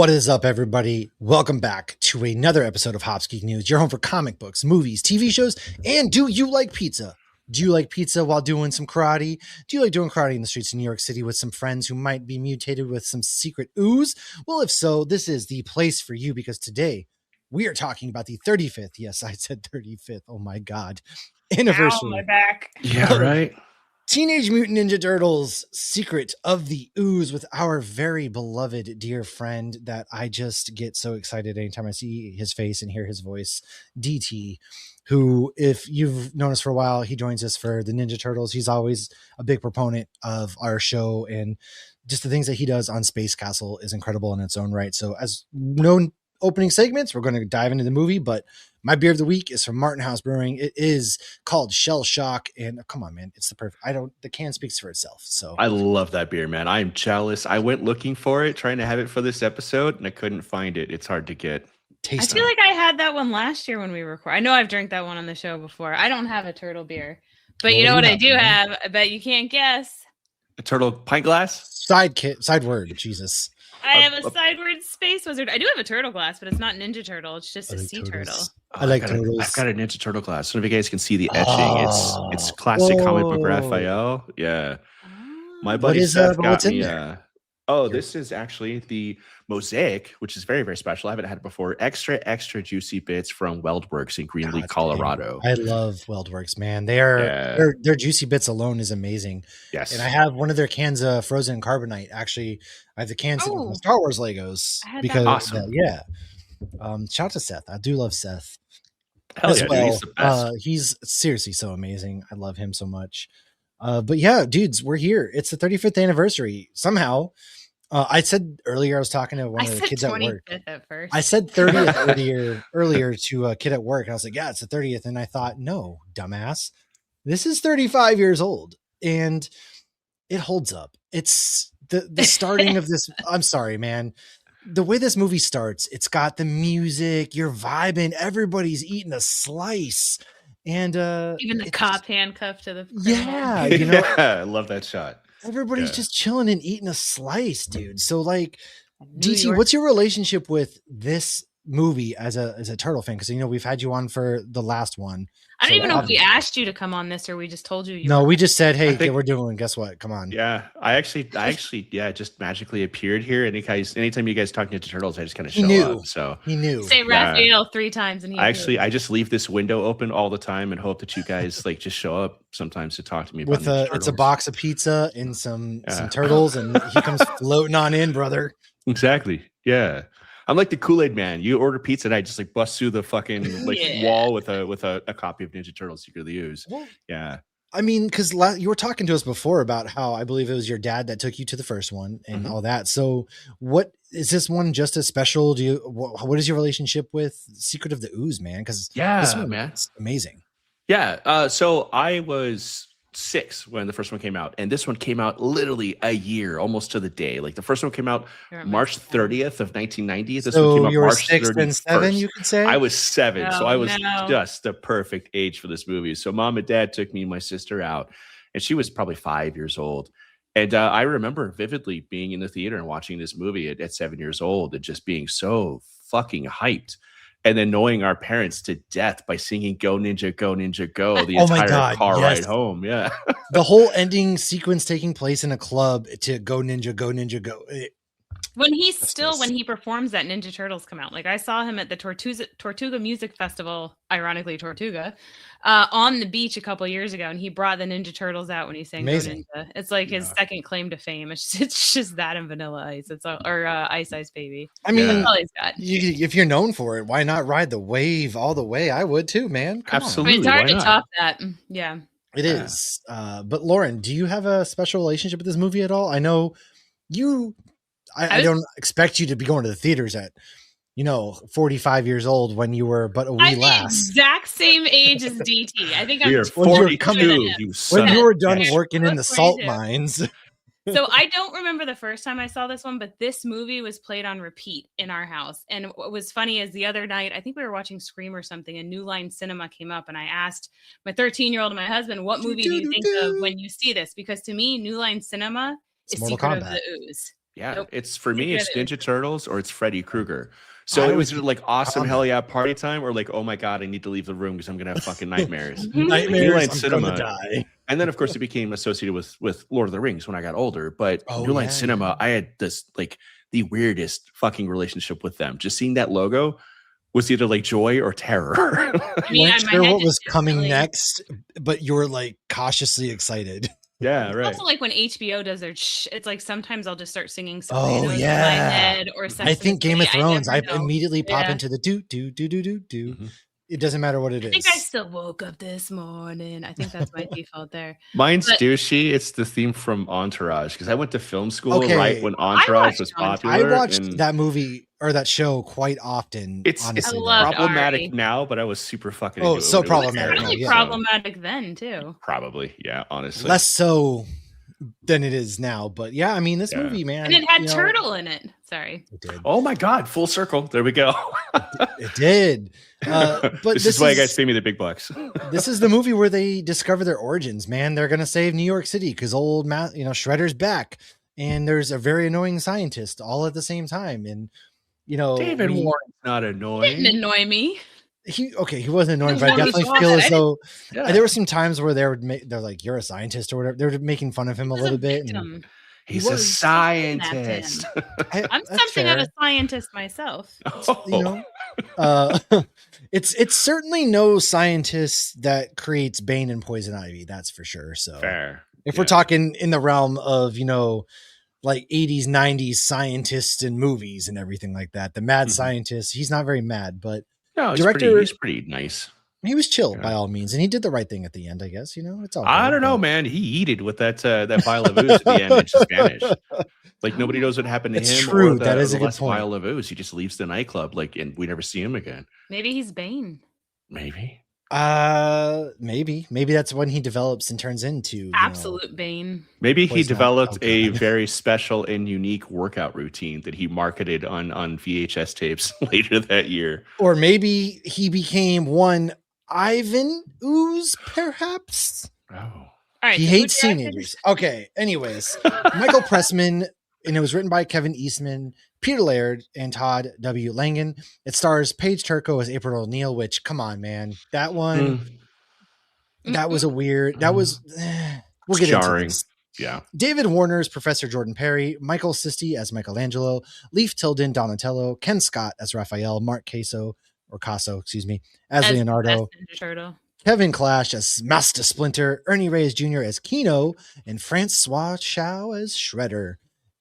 What is up, everybody? Welcome back to another episode of Hops Geek News, your home for comic books, movies, TV shows, and do you like pizza? Do you like pizza while doing some karate? Do you like doing karate in the streets of New York City with some friends who might be mutated with some secret ooze? Well, if so, this is the place for you because today we are talking about the 35th, yes, I said 35th, oh my God, anniversary. Ow, my back. Yeah, right. Teenage Mutant Ninja Turtles Secret of the Ooze with our very beloved dear friend that I just get so excited anytime I see his face and hear his voice, DT, who, if you've known us for a while, he joins us for the Ninja Turtles. He's always a big proponent of our show, and just the things that he does on Space Castle is incredible in its own right. So as known opening segments, we're going to dive into the movie, but my beer of the week is from Martin House Brewing. It is called Shell Shock, and come on, man, it's the can speaks for itself. So I love that beer, man. I'm jealous. I went looking for it, trying to have it for this episode, and I couldn't find it. It's hard to get. I feel like I had that one last year when we recorded. I know I've drank that one on the show before. I don't have a turtle beer, but you know what I do have? I bet you can't guess. A turtle pint glass? Side word, Jesus. I have a sideward space wizard. I do have a turtle glass, but it's not Ninja Turtle. It's just a sea turtle. I like turtles. I've got a Ninja Turtle glass. So if you guys can see the etching, it's classic comic book Raphael. Yeah. My buddy Seth got me. This is actually the Mosaic, which is very, very special. I haven't had it before. Extra juicy bits from Weldworks in Greenlee, Colorado. I love Weldworks, man. Their juicy bits alone is amazing. Yes. And I have one of their cans of frozen carbonite. Actually, I have the cans of Star Wars Legos because awesome. Shout out to Seth. I do love Seth. Hell yeah, dude, he's the best. He's seriously so amazing. I love him so much. But yeah, dudes, we're here. It's the 35th anniversary. Somehow, I said earlier, I was talking to one of the kids at work. At first. I said 30th earlier to a kid at work. And I was like, yeah, it's the 30th. And I thought, no, dumbass, this is 35 years old and it holds up. It's the starting of this. I'm sorry, man. The way this movie starts, it's got the music, you're vibing, everybody's eating a slice. And even the cop handcuffed to the yeah, I love that shot. Everybody's just chilling and eating a slice, dude. So like, DT, what's your relationship with this movie as a turtle fan? Because we've had you on for the last one. I don't even know if we asked you to come on this or we just told you. No, we just said, hey, we're doing. Guess what? Come on. Yeah, I actually, just magically appeared here. Anytime you guys talk Ninja Turtles, I just kind of show up. So he knew. Say Raphael 3 times, and I just leave this window open all the time and hope that you guys just show up sometimes to talk to me about Ninja Turtles. It's a box of pizza and some turtles, and he comes floating on in, brother. Exactly. Yeah. I'm like the Kool-Aid man. You order pizza and I just bust through the fucking wall with a copy of Ninja Turtles Secret of the Ooze. Well, yeah. I mean, because you were talking to us before about how I believe it was your dad that took you to the first one and all that. So what is this one just as special? What is your relationship with Secret of the Ooze, man? Because this one, man, it's amazing. Yeah. So I was 6 when the first one came out, and this one came out literally a year, almost to the day. Like the first one came out March 30th of 1990. This one came out March 6 and 7, you could say. I was 7, so I was just the perfect age for this movie. So mom and dad took me and my sister out, and she was probably 5 years old. And I remember vividly being in the theater and watching this movie at 7 years old and just being so fucking hyped. And then knowing our parents to death by singing "Go Ninja, Go Ninja, Go" the entire car ride home. Yeah, the whole ending sequence taking place in a club to "Go Ninja, Go Ninja, Go." When he performs that, Ninja Turtles come out. Like I saw him at the Tortuga Music Festival, ironically Tortuga, on the beach a couple years ago, and he brought the Ninja Turtles out when he sang Go Ninja. It's like his second claim to fame. It's just that and Vanilla Ice. Ice Ice Baby. I mean, if you're known for it, why not ride the wave all the way? I would too, man. Absolutely, it's hard to top that. Yeah, it is. But Lauren, do you have a special relationship with this movie at all? I know you. I don't expect you to be going to the theaters at, 45 years old when you were but a wee lass. Exact same age as DT. I think I'm 42. When you were done working in the salt mines. So I don't remember the first time I saw this one, but this movie was played on repeat in our house. And what was funny is the other night, I think we were watching Scream or something, and New Line Cinema came up, and I asked my 13-year-old and my husband, what movie do you think of when you see this? Because to me, New Line Cinema is Secret of the Ooze. Yeah, Nope. it's for me, Forget it's it. Ninja Turtles or it's Freddy Krueger. So it was either like awesome, hell yeah, party time, or like, oh my god, I need to leave the room because I'm gonna have fucking nightmares. New Nightmares. Line I'm Cinema, gonna die. and then of course it became associated with Lord of the Rings when I got older. But Oh, New Line yeah, Cinema, yeah. I had this like the weirdest fucking relationship with them. Just seeing that logo was either like joy or terror. I mean, weren't my sure head what just was coming instantly- next, but you were like cautiously excited. Yeah, It's right. also like when HBO does their it's like sometimes I'll just start singing Oh, Sopranos in my yeah. head or I Sex and the think Game of City. Thrones, I never know. immediately pop Yeah. into the do. Mhm. It doesn't matter what it I think I is. still woke up this morning. I think that's my default there. Mine's But- douchey. It's the theme from Entourage because I went to film school Okay. right when Entourage was watched popular. I watched and that movie or that show quite often. It's honestly, I loved problematic Ari. now, but I was super fucking Oh, into it. so when it was problematic airing, now, Really yeah. problematic then too. Probably, yeah, honestly. less so than it is now. But yeah, I mean, this Yeah. movie, man, And it had you know, Turtle in it. Sorry. It did. Oh my god, full circle. There we go. It did. But this is why you guys pay me the big bucks. This is the movie where they discover their origins, man. They're gonna save New York City because Shredder's back, and there's a very annoying scientist all at the same time. And David Warren's not annoying. Didn't annoy me. He wasn't annoying, He but I was definitely one feel of as the though Yeah. there were some times where they're like, "You're a scientist" or whatever. They were making fun of him a He was little bit. And victim. He's He a was scientist. I'm that's something fair. of a scientist myself. You know, it's certainly no scientist that creates Bane and Poison Ivy. That's for sure. So Fair. if we're talking in the realm of like 80s 90s scientists and movies and everything like that, the mad scientist, he's not very mad, but No, he's pretty nice. he was chill by all means, and he did the right thing at the end, I guess. It's all I good, don't know, but- man. He eated with that vial of ooze at the end and just vanished. Like nobody knows what happened to It's him. true. Or the, That is the a good less point. vial of ooze. He just leaves the nightclub, and we never see him again. Maybe he's Bane. Maybe Maybe that's when he develops and turns into Absolute Bane. Maybe he Poison developed Ivy. Oh, a God. very special and unique workout routine that he marketed on VHS tapes later that year. Or maybe he became one Ivan Ooze, perhaps. Oh. All right. He so hates who directed- teenagers. Okay. Anyways, Michael Pressman, and it was written by Kevin Eastman, Peter Laird, and Todd W. Langan. It stars Paige Turco as April O'Neil, which, come on, man. That one, that was a weird, that was, we'll get jarring. into this. Yeah. David Warner as Professor Jordan Perry, Michael Sisti as Michelangelo, Leif Tilden, Donatello, Ken Scott as Raphael, Mark Caso, as Leonardo, Best Ninja Turtle. Kevin Clash as Master Splinter, Ernie Reyes Jr. as Kino, and Francois Chow as Shredder.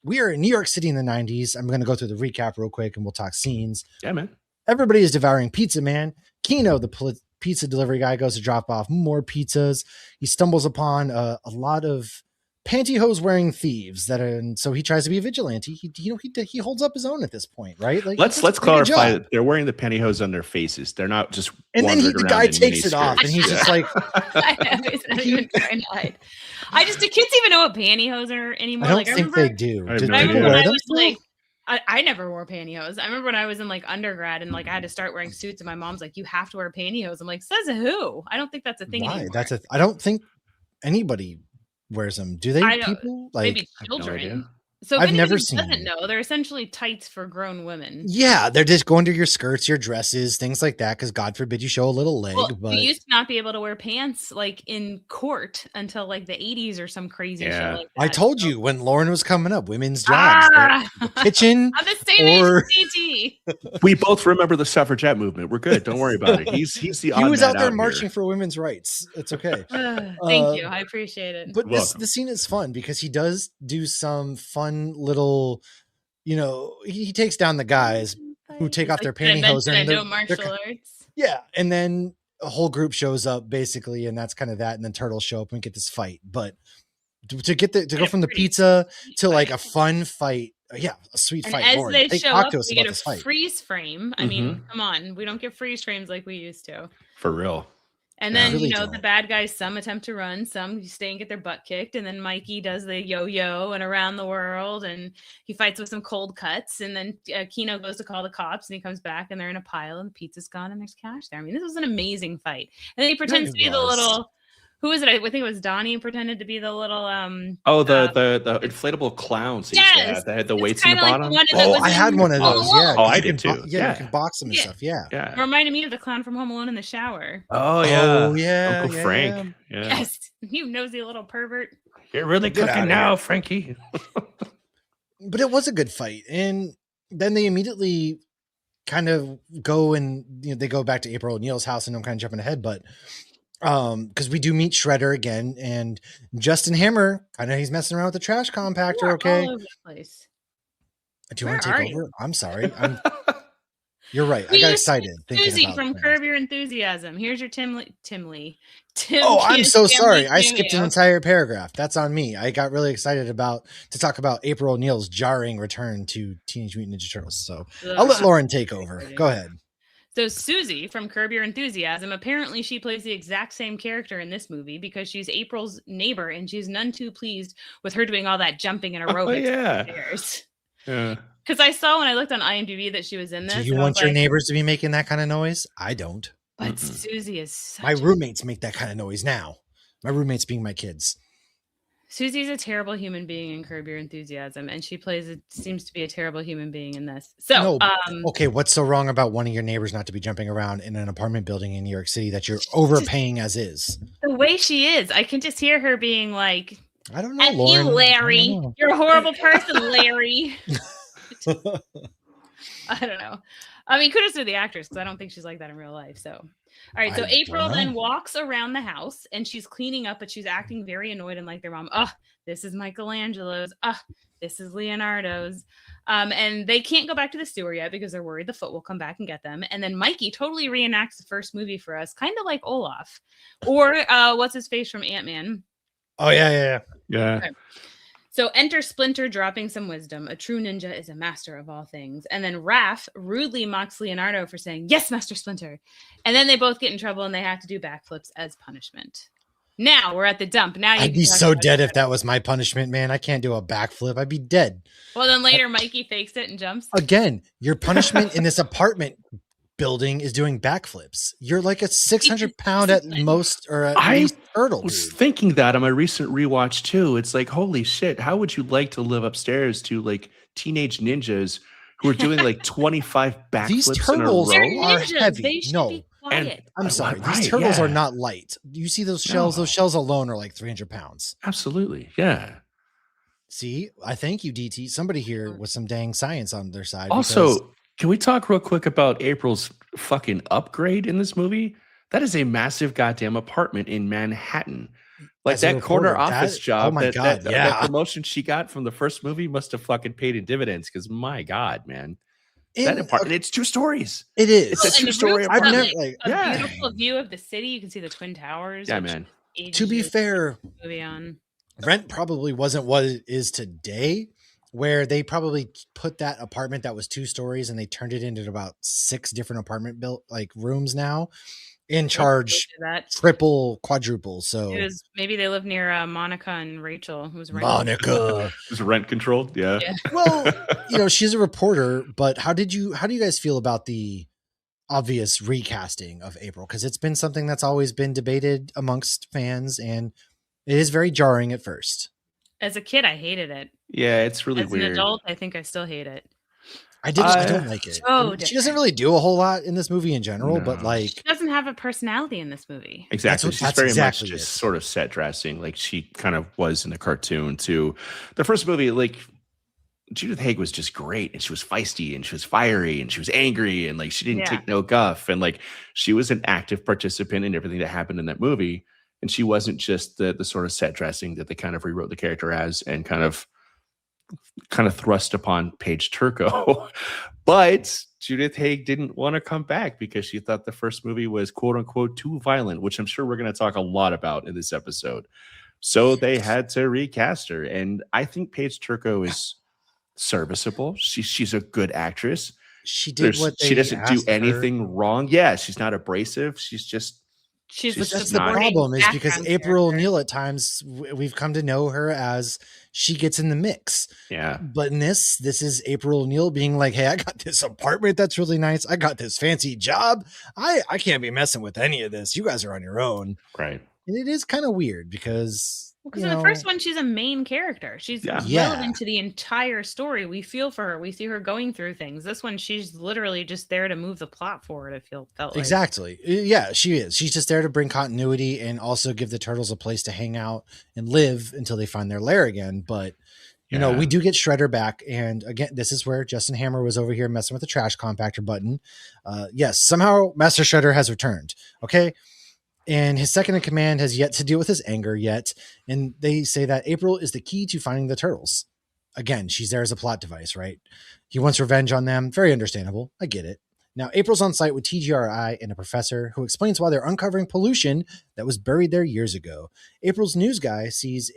We are in New York City in the 90s. I'm going to go through the recap real quick and we'll talk scenes. Yeah, man. Everybody is devouring pizza, man. Kino, the pizza delivery guy, goes to drop off more pizzas. He stumbles upon a lot of pantyhose wearing thieves and so he tries to be a vigilante. He holds up his own at this point, right? Like, Let's clarify that they're wearing the pantyhose on their faces. They're not just and then the guy takes it off and he's just like, I know, he's not even trying to hide. Do kids even know what pantyhose are anymore? I don't think they do. I have Did no people idea. wear I them was still? like, I never wore pantyhose. I remember when I was in like undergrad and like I had to start wearing suits and my mom's like, you have to wear pantyhose. I'm like, says who? I don't think that's a thing Why? anymore. I don't think anybody wears them. Do they? I don't- People like? Maybe I have no idea. children. So if I've anybody never seen doesn't them. know, they're essentially tights for grown women. Yeah, they're just going to your skirts, your dresses, things like that. Because God forbid you show a little leg. Well, but you used to not be able to wear pants like in court until like the 80s or some crazy Yeah. shit like that. I told So- you when Lauren was coming up, women's jobs, Ah! the kitchen. I'm the same Or- age as CT. We both remember the suffragette movement. We're good. Don't worry about it. He's the He odd was man out there here. marching for women's rights. It's okay. Thank you. I appreciate it. But Welcome. the scene is fun because he does do some fun little, he takes down the guys who take off their pantyhose I and know they're martial arts. yeah, and then a whole group shows up basically, and that's kind of that. And then turtles show up and get this fight. But to go from the pretty pizza to sweet like fight. a fun fight, a sweet And fight. as Lauren, they show talk up, to us we about get a this fight. freeze frame. I Mm-hmm. mean, come on, we don't get freeze frames like we used to. For real. And Yeah, then really the don't. bad guys, some attempt to run, some stay and get their butt kicked, and then Mikey does the yo-yo and around the world, and he fights with some cold cuts, and then Kino goes to call the cops, and he comes back, and they're in a pile, and the pizza's gone, and there's cash there. I mean, this was an amazing fight. And then he pretends it to be the was. little Who was it? I think it was Donnie pretended to be the little the inflatable clowns. Yes, that had the it's weights in the kinda like bottom. the one that was I had in one of Home those. Yeah, Alone. I did too. you can box them and Yeah. stuff. Yeah. It reminded me of the clown from Home Alone in the shower. Oh yeah. Oh yeah. Uncle Frank. Yeah. Yes, you nosy little pervert. You're really Get cooking outta now, here. Frankie. But it was a good fight, and then they immediately kind of go and they go back to April O'Neil's house, and I'm kind of jumping ahead, but because we do meet Shredder again, and Justin Hammer he's messing around with the trash compactor. Okay, all over the place. do you want to take over? I'm sorry. You're right. I We got used excited thinking Susie about from things. Curb Your Enthusiasm. Here's your Tim Lee. Oh, I'm so sorry. I cameo. skipped an entire paragraph. That's on me. I got really excited to talk about April O'Neil's jarring return to Teenage Mutant Ninja Turtles. So I'll let Lauren take over. Go ahead. So Susie from Curb Your Enthusiasm, apparently she plays the exact same character in this movie because she's April's neighbor, and she's none too pleased with her doing all that jumping and aerobics. Yeah. Because I saw when I looked on IMDb that she was in this. Do you want your neighbors to be making that kind of noise? I don't. But Susie is my roommates make that kind of noise now. My roommates being my kids. Susie's a terrible human being in Curb Your Enthusiasm, and she seems to be a terrible human being in this. So, okay, what's so wrong about wanting your neighbors not to be jumping around in an apartment building in New York City that you're overpaying as is? The way she is, I can just hear her being like, I don't know, F Lauren. you, Larry. You're a horrible person, Larry. I don't know. I mean, kudos to the actress because I don't think she's like that in real life. So, all right. So April then walks around the house and she's cleaning up, but she's acting very annoyed and like their mom. Oh, this is Michelangelo's. Oh, this is Leonardo's. And they can't go back to the sewer yet because they're worried the foot will come back and get them. And then Mikey totally reenacts the first movie for us, kind of like Olaf, or what's his face from Ant-Man. Oh yeah. Okay. So enter Splinter dropping some wisdom. A true ninja is a master of all things. And then Raph rudely mocks Leonardo for saying, yes, Master Splinter. And then they both get in trouble and they have to do backflips as punishment. Now we're at the dump. Now I'd be so dead if that was my punishment, man. I can't do a backflip. I'd be dead. Well, then later Mikey fakes it and jumps. Again, your punishment in this apartment building is doing backflips. You're like a 600-pound at most, or at least turtle. I was thinking that on my recent rewatch too. It's like, holy shit, how would you like to live upstairs to like teenage ninjas who are doing like 25 backflips These turtles in a row? are heavy. No, and I'm sorry. These turtles are not light. You see those shells? Those shells alone are like 300 pounds. Absolutely. Yeah. See, I thank you, DT. Somebody here with some dang science on their side. Also, can we talk real quick about April's fucking upgrade in this movie? That is a massive goddamn apartment in Manhattan. Like that corner office job. Oh my God. That promotion she got from the first movie must have fucking paid in dividends because my God, man. That apartment, it's 2 stories. It is. It's a 2-story apartment. I've never, a beautiful view of the city. You can see the Twin Towers. Yeah, man. To be fair, movie on. rent probably wasn't what it is today, where they probably put that apartment that was 2 stories and they turned it into about 6 different apartment rooms now, in charge triple, quadruple. So maybe they live near Monica and Rachel, who was Monica. Was rent controlled? Yeah. Well, she's a reporter, but how do you guys feel about the obvious recasting of April? Because it's been something that's always been debated amongst fans, and it is very jarring at first. As a kid, I hated it. Yeah, it's really weird. As an adult, I think I still hate it. I don't like it. She doesn't really do a whole lot in this movie in general, but like she doesn't have a personality in this movie. Exactly. She's very much just sort of set dressing like she kind of was in the cartoon too. The first movie, like Judith Haig was just great, and she was feisty and she was fiery and she was angry and like she didn't take no guff, and like she was an active participant in everything that happened in that movie, and she wasn't just the sort of set dressing that they kind of rewrote the character as and kind of thrust upon Paige Turco. But Judith Haig didn't want to come back because she thought the first movie was quote unquote too violent, which I'm sure we're going to talk a lot about in this episode. So they had to recast her, and I think Paige Turco is serviceable. She's a good actress. She doesn't do anything wrong. Yeah, she's not abrasive. That's the problem, is because April O'Neil at times we've come to know her as she gets in the mix. Yeah. But in this is April O'Neil being like, hey, I got this apartment that's really nice. I got this fancy job. I can't be messing with any of this. You guys are on your own. Right. And it is kind of weird because because in the first one, she's a main character. She's relevant to the entire story. We feel for her. We see her going through things. This one, she's literally just there to move the plot forward. I felt like. Exactly. Yeah, she is. She's just there to bring continuity and also give the turtles a place to hang out and live until they find their lair again. But you know, we do get Shredder back, and again, this is where Justin Hammer was over here messing with the trash compactor button. Yes, somehow Master Shredder has returned. Okay. And his second in command has yet to deal with his anger yet. And they say that April is the key to finding the turtles. Again, she's there as a plot device, right? He wants revenge on them. Very understandable. I get it. Now, April's on site with TGRI and a professor who explains why they're uncovering pollution that was buried there years ago. April's news guy sees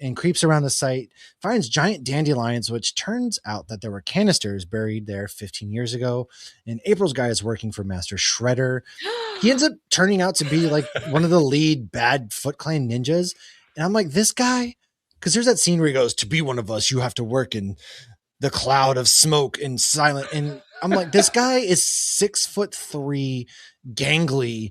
and creeps around the site, finds giant dandelions, which turns out that there were canisters buried there 15 years ago. And April's guy is working for Master Shredder. He ends up turning out to be like one of the lead bad Foot Clan ninjas. And I'm like, this guy, because there's that scene where he goes, to be one of us, you have to work in the cloud of smoke and silent. And I'm like, this guy is 6'3", gangly,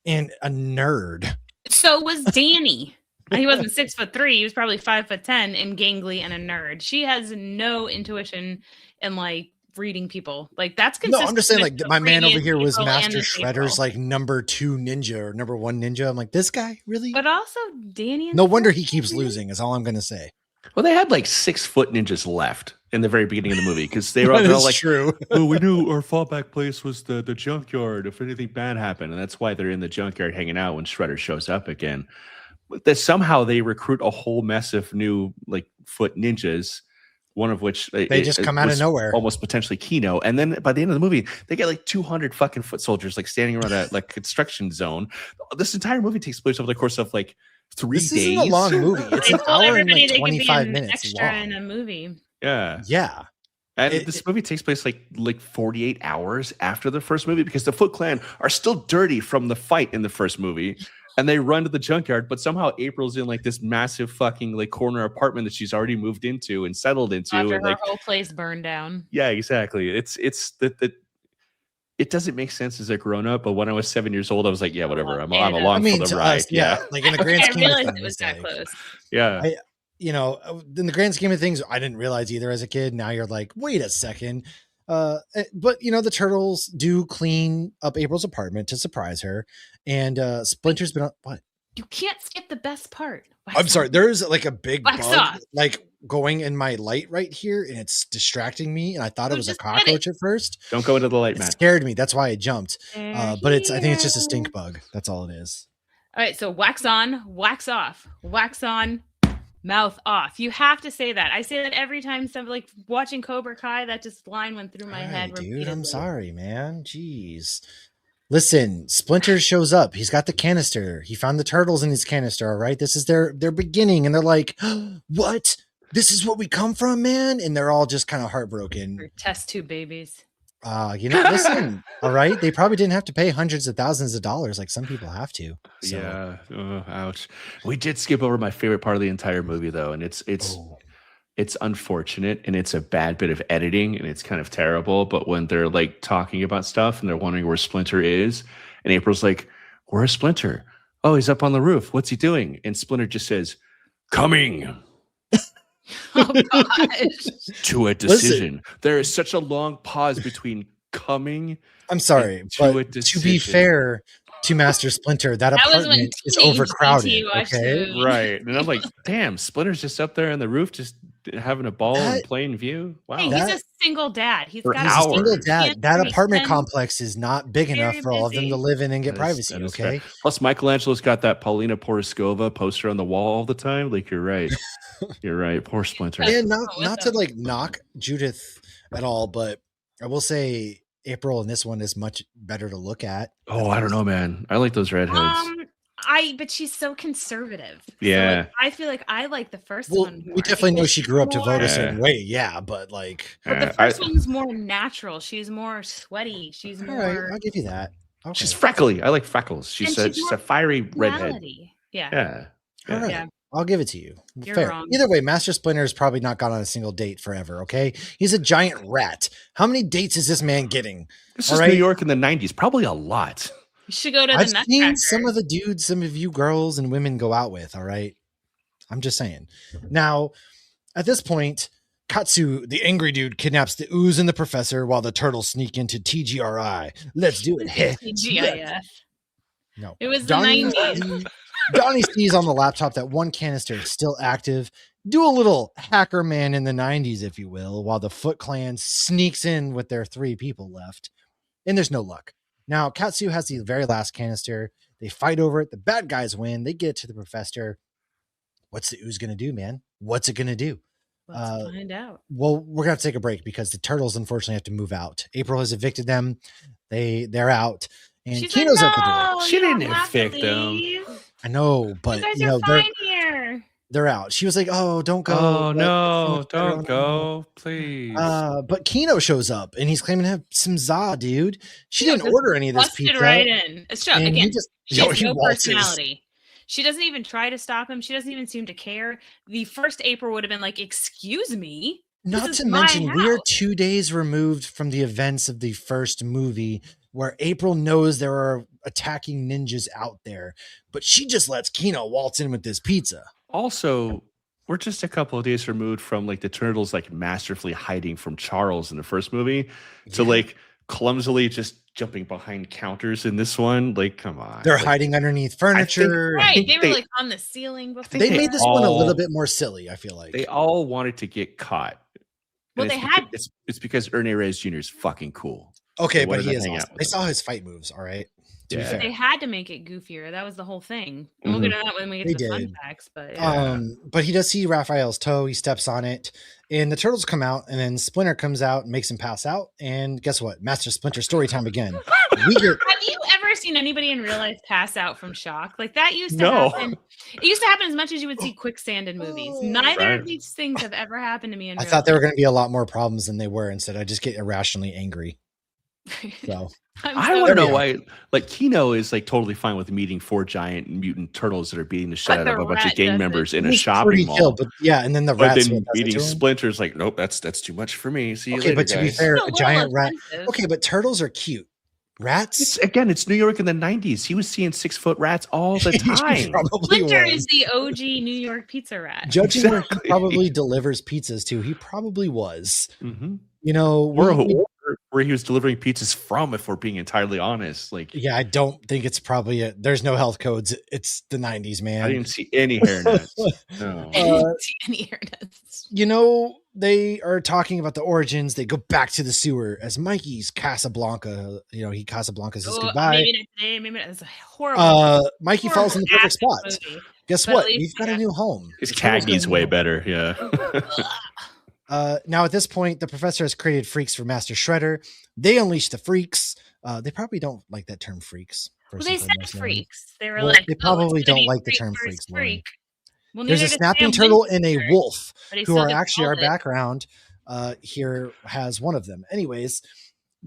and a nerd. So was Danny. He wasn't 6'3". He was probably 5'10" and gangly and a nerd. She has no intuition in like reading people. Like that's consistent. No, I'm just saying, like my man over here was Master Shredder's like number 2 ninja or number 1 ninja. I'm like, this guy really? But also Danny. No wonder he keeps losing. Is all I'm going to say. Well, they had like 6-foot ninjas left in the very beginning of the movie because they were all like, true. Oh, we knew our fallback place was the junkyard if anything bad happened. And that's why they're in the junkyard hanging out when Shredder shows up again. But that somehow they recruit a whole mess of new like foot ninjas, one of which they just come out of nowhere, almost potentially Kino. And then by the end of the movie, they get like 200 fucking foot soldiers like standing around a like construction zone. This entire movie takes place over the course of like 3 days. This isn't a long movie. It's an hour and like 25 minutes extra long. In a movie. Yeah. And this movie takes place like 48 hours after the first movie because the Foot Clan are still dirty from the fight in the first movie. And they run to the junkyard, but somehow April's in like this massive fucking like corner apartment that she's already moved into and settled into. After and, her like, whole place burned down. Yeah, exactly. It's that it doesn't make sense as a grown up, but when I was 7 years old, I was like, yeah, whatever. I'm along for the ride. Like in the grand scheme of things, it was that close. Yeah. In the grand scheme of things, I didn't realize either as a kid. Now you're like, wait a second. But the turtles do clean up April's apartment to surprise her, and Splinter's been on what? You can't skip the best part. I'm sorry. There's like a big bug like going in my light right here, and it's distracting me. And I thought it was a cockroach at first. Don't go into the light, man. It scared me. That's why I jumped. But I think it's just a stink bug. That's all it is. All right. So wax on, wax off, wax on. Mouth off. You have to say that. I say that every time like watching Cobra Kai, that just line went through my head. Dude, I'm sorry, man. Jeez. Listen, Splinter shows up. He's got the canister. He found the turtles in his canister. All right. This is their beginning. And they're like, what? This is what we come from, man. And they're all just kind of heartbroken. Or test tube babies. Listen, all right. They probably didn't have to pay hundreds of thousands of dollars like some people have to. So. Yeah. Ouch. We did skip over my favorite part of the entire movie, though, and it's unfortunate and it's a bad bit of editing and it's kind of terrible. But when they're like talking about stuff and they're wondering where Splinter is, and April's like, "Where's Splinter? Oh, he's up on the roof. What's he doing?" And Splinter just says, "Coming." Oh gosh. To a decision. Listen, there is such a long pause between coming. I'm sorry, but to be fair to Master Splinter, that apartment is overcrowded. Okay, right. And I'm like, damn, Splinter's just up there on the roof, just having a ball in plain view. Wow, hey, he's a single dad. He's got a single dad. That apartment complex is not big enough for all of them to live in and get privacy. Okay. Fair. Plus, Michelangelo's got that Paulina Poroskova poster on the wall all the time. Like, you're right. You're right. Poor Splinter. And not to like knock Judith at all, but I will say April in this one is much better to look at. Oh, I don't know, man. I like those redheads. But she's so conservative. Yeah. So, like, I feel like I like the first one more. We definitely know she grew up to vote a certain way. Yeah, but like. But the first one's more natural. She's more sweaty. She's more. All right, I'll give you that. Okay. She's freckly. I like freckles. She's a fiery redhead. Yeah. All right. Yeah. I'll give it to you. You're Fair. Wrong. Either way, Master Splinter has probably not gone on a single date forever, okay? He's a giant rat. How many dates is this man getting? This is New York in the 90s. Probably a lot. You should go to I've the Nutcracker. seen some of the dudes, some of you girls and women go out with. All right, I'm just saying. Now, at this point, Katsu, the angry dude, kidnaps the Ooze and the professor while the turtles sneak into TGRI. Let's do it. TGIF. No, It was Donnie, the 90s. Donnie sees on the laptop that one canister is still active. Do a little hacker man in the 90s, if you will, while the Foot Clan sneaks in with their 3 people left. And there's no luck. Now, Katsu has the very last canister. They fight over it. The bad guys win. They get to the professor. What's the Ooze going to do, man? What's it going to do? Let's find out. Well, we're going to have to take a break because the turtles, unfortunately, have to move out. April has evicted them. They're out. And She's Kino's like, at the door. "No, She you don't didn't have to evict them. leave. I know, but You guys you know, are fine here." they're out. She was like, "Oh, don't go. Oh no, I don't go, please. But Kino shows up and he's claiming to have some za, dude. She Kino didn't just order any of this busted pizza. right in. It's true. And Again, he just she has he no waltzes. personality. She doesn't even try to stop him. She doesn't even seem to care. The first April would have been like, "Excuse me." Not to mention, we are 2 days removed from the events of the first movie where April knows there are attacking ninjas out there, but she just lets Kino waltz in with this pizza. Also, we're just a couple of days removed from like the turtles like masterfully hiding from Charles in the first movie to like clumsily just jumping behind counters in this one. Like, come on. They're like, hiding underneath furniture. Right. They were like on the ceiling before. They made this one a little bit more silly, I feel like. They all wanted to get caught. Well, And it's because Ernie Reyes Jr. is fucking cool. Okay, but he is awesome. They saw his fight moves, all right? To be fair. They had to make it goofier. That was the whole thing. And we'll get to that when we get to the fun facts. But but he does see Raphael's toe. He steps on it, and the turtles come out, and then Splinter comes out and makes him pass out. And guess what? Master Splinter story time again. Have you ever seen anybody in real life pass out from shock? Like that used to happen. It used to happen as much as you would see quicksand in movies. Neither of these things have ever happened to me in real life. I thought there were going to be a lot more problems than they were. Instead, I just get irrationally angry. So I don't know why. Like Kino is like totally fine with meeting 4 giant mutant turtles that are beating the shit out of a bunch of gang members in a shopping mall. Chill, but yeah, and then the rats. Then meeting Splinter's like, nope, that's too much for me. See you later, but to guys. be fair, a giant rat. Okay, but turtles are cute. Rats. It's New York in the 90s. He was seeing 6-foot rats all the time. Splinter is the OG New York pizza rat. Judging where he probably delivers pizzas to, he probably was. Mm-hmm. You know, where he was delivering pizzas from, if we're being entirely honest. Like, yeah, I don't think it's probably there's no health codes. It's the 90s, man. I didn't see any hairnets. No. I didn't see any hairnets. You know, they are talking about the origins. They go back to the sewer as Mikey's Casablanca. You know, Casablanca says goodbye. Maybe not today. Maybe not. It's a horrible. Mikey falls in the perfect spot. Movie. Guess what? We've got a new home. His Cagney's way better. Yeah. Now at this point, the professor has created freaks for Master Shredder. They unleash the freaks. They probably don't like that term freaks. Well, they said freaks. They were like, they probably don't like the term freaks. Well, there's a snapping turtle and a wolf who are actually our background. Here has one of them. Anyways,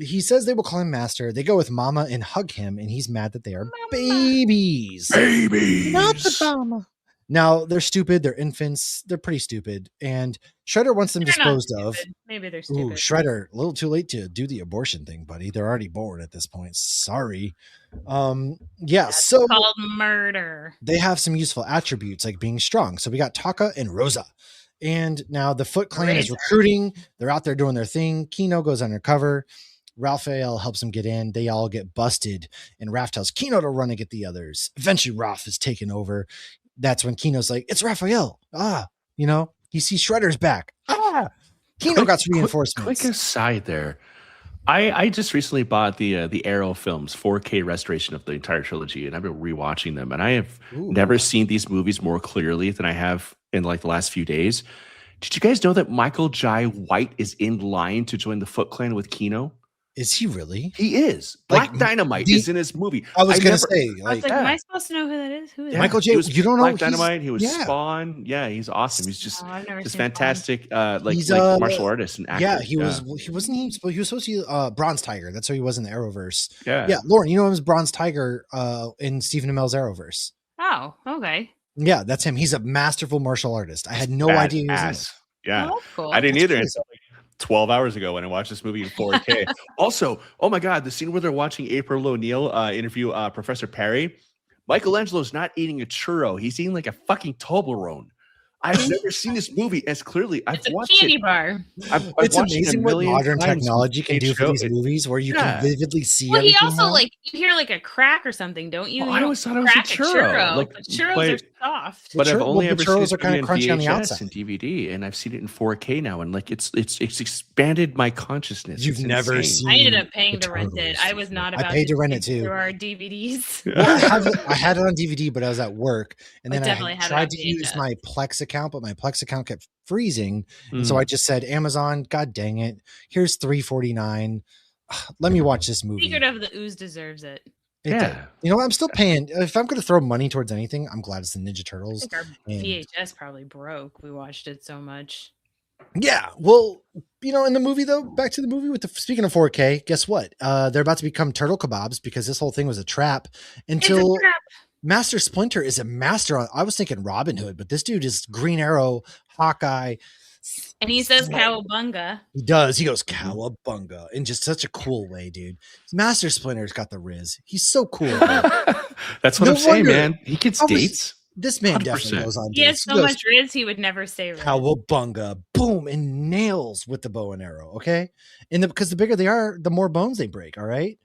he says they will call him Master. They go with Mama and hug him, and he's mad that they are babies. Babies. Not the Mama. Now, they're stupid. They're infants. They're pretty stupid. And Shredder wants them disposed of. Maybe they're stupid. Ooh, Shredder, a little too late to do the abortion thing, buddy. They're already born at this point. Sorry. That's so called murder. They have some useful attributes like being strong. So we got Taka and Rosa. And now the Foot Clan is recruiting. They're out there doing their thing. Kino goes undercover. Raphael helps him get in. They all get busted. And Raph tells Kino to run and get the others. Eventually, Raph is taken over. That's when Kino's like, it's Raphael. You know, he sees Shredder's back. Kino got some reinforcements. Quick aside there. I just recently bought the Arrow films 4K restoration of the entire trilogy, and I've been rewatching them. And I have never seen these movies more clearly than I have in like the last few days. Did you guys know that Michael Jai White is in line to join the Foot Clan with Kino? Is he really? He is. Black Dynamite is in his movie. I was going to say, am I supposed to know who that is? Who is Michael J? You don't know Black Dynamite. He was Spawn. Yeah, he's awesome. He's just this fantastic, he's martial artist and actor. Yeah, he wasn't he was supposed to be Bronze Tiger. That's who he was in the Arrowverse. Yeah, Lauren, you know him as Bronze Tiger in Stephen Amell's Arrowverse. Oh, okay. Yeah, that's him. He's a masterful martial artist. I had no idea he was in it. Yeah, oh, cool. I didn't either. 12 hours ago when I watched this movie in 4K. Also, oh my God, the scene where they're watching April O'Neil interview Professor Perry. Michelangelo's not eating a churro. He's eating like a fucking Toblerone. I've never seen this movie as clearly. I've watched candy it. bar. It's amazing what modern technology can do for these movies, where you can vividly see. Well, he everything also like you hear like a crack or something, don't you? Well, you I always thought it was a churro. Like churros are soft. But I've only ever seen churros are kind of crunchy on the VHS outside and DVD, and I've seen it in 4K now, and like it's expanded my consciousness. You've never seen. I ended up paying to rent it. I was not about. I paid to rent it too. Through our DVDs. Well, I had it on DVD, but I was at work, and then I tried to use my Plex account, but my Plex account kept freezing, and so I just said, Amazon, God dang it, here's $3.49. Let me watch this movie. Secret of the Ooze deserves it. Yeah, you know what? I'm still paying. If I'm going to throw money towards anything, I'm glad it's the Ninja Turtles. I think our VHS probably broke. We watched it so much. Yeah, well, you know, in the movie though, back to the movie with speaking of 4K, guess what? They're about to become turtle kebabs because this whole thing was a trap until Master Splinter is a master on. I was thinking Robin Hood, but this dude is Green Arrow, Hawkeye. And he says cowabunga. He does. He goes cowabunga in just such a cool way, dude. Master Splinter's got the Riz. He's so cool. That's what I'm saying, man. He gets dates. This man 100%. Definitely goes on dates. He has so much Riz, he would never say Riz. Cowabunga, boom, and nails with the bow and arrow. Okay, because the bigger they are, the more bones they break. All right.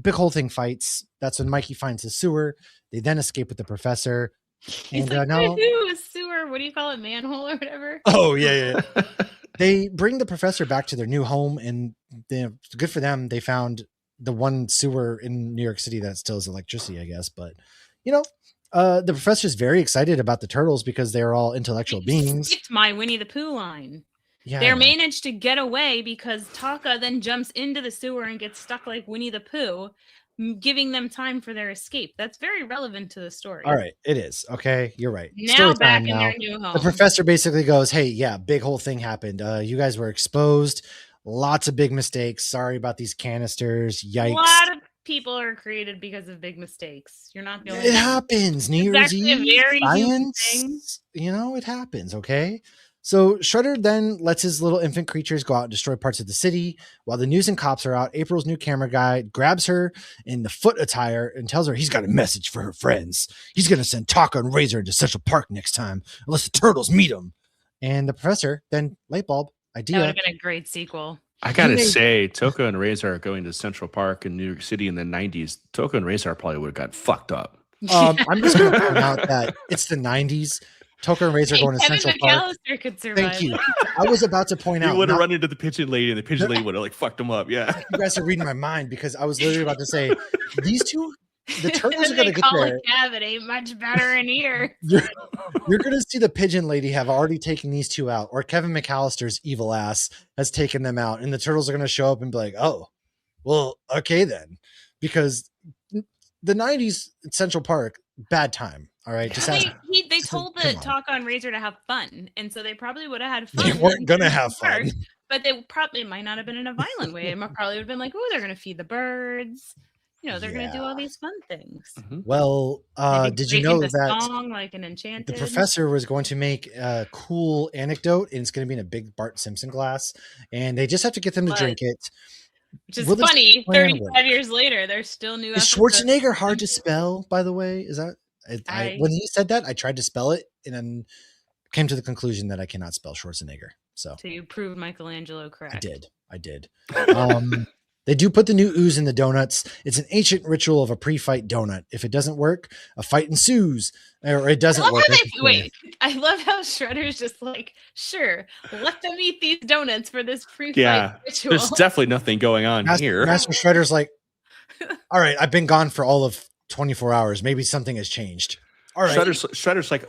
Big whole thing fights. That's when Mikey finds the sewer. They then escape with the professor. He's like, now a sewer. What do you call it? Manhole or whatever? Oh, yeah. They bring the professor back to their new home, and good for them. They found the one sewer in New York City that still has electricity, I guess. But, you know, the professor's very excited about the turtles because they're all intellectual beings. Skipped my Winnie the Pooh line. Yeah, they managed to get away because Taka then jumps into the sewer and gets stuck like Winnie the Pooh, giving them time for their escape. That's very relevant to the story. All right, it is. Okay, you're right. Now back in their new home. The professor basically goes, hey, yeah, big whole thing happened. You guys were exposed. Lots of big mistakes. Sorry about these canisters. Yikes. A lot of people are created because of big mistakes. You're not the only one. It happens. New Year's Eve, a very science, you know, it happens, okay? So Shredder then lets his little infant creatures go out and destroy parts of the city. While the news and cops are out, April's new camera guy grabs her in the foot attire and tells her he's got a message for her friends. He's going to send Taka and Razor into Central Park next time, unless the turtles meet him. And the professor then, light bulb, idea. That would have been a great sequel. I gotta say, Taka and Razor are going to Central Park in New York City in the 90s. Taka and Razor probably would have got fucked up. I'm just going to point out that it's the 90s. Toker and Razor going to Central Park. Could survive. Thank you. I was about to point out. You would have run into the pigeon lady, and the pigeon lady would have like fucked him up. Yeah. You guys are reading my mind because I was literally about to say these two. The turtles are going to get there. It ain't much better in here. You're going to see the pigeon lady have already taken these two out, or Kevin McAllister's evil ass has taken them out, and the turtles are going to show up and be like, "Oh, well, okay then," because the 90s Central Park, bad time. All right, they told the Taka and Razor to have fun, and so they probably would have had fun. They weren't gonna have fun, but they probably might not have been in a violent way. It probably would have been like, "Oh, they're gonna feed the birds." You know, they're gonna do all these fun things. Mm-hmm. Well, did you know that song, like an Enchanted? The professor was going to make a cool anecdote, and it's going to be in a big Bart Simpson glass, and they just have to get them to drink it. Which is funny. 35 years later, there's still new. Is Schwarzenegger hard to spell? By the way, is that? When he said that, I tried to spell it and then came to the conclusion that I cannot spell Schwarzenegger. So you proved Michelangelo correct. I did. They do put the new ooze in the donuts. It's an ancient ritual of a pre-fight donut. If it doesn't work, a fight ensues. Or it doesn't work. I love how Shredder's just like, sure, let them eat these donuts for this pre-fight ritual. There's definitely nothing going on here. Master Shredder's like, all right, I've been gone for all of 24 hours. Maybe something has changed. All right. Shredder's like,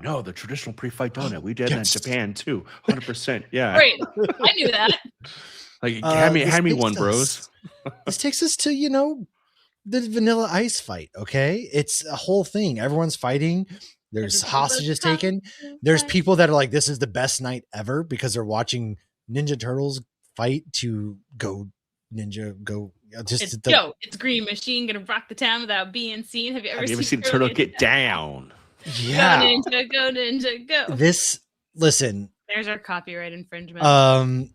no, the traditional pre-fight donut. We did that in Japan too. 100%. Yeah. Right. I knew that. Like, hand me one, bros. This takes us to, the Vanilla Ice fight. Okay. It's a whole thing. Everyone's fighting. There's hostages taken. There's people that are like, this is the best night ever because they're watching Ninja Turtles fight to go ninja, go. It's Green Machine gonna rock the town without being seen. Have you ever seen Turtle get down? Yeah. Go ninja, go. Listen. There's our copyright infringement.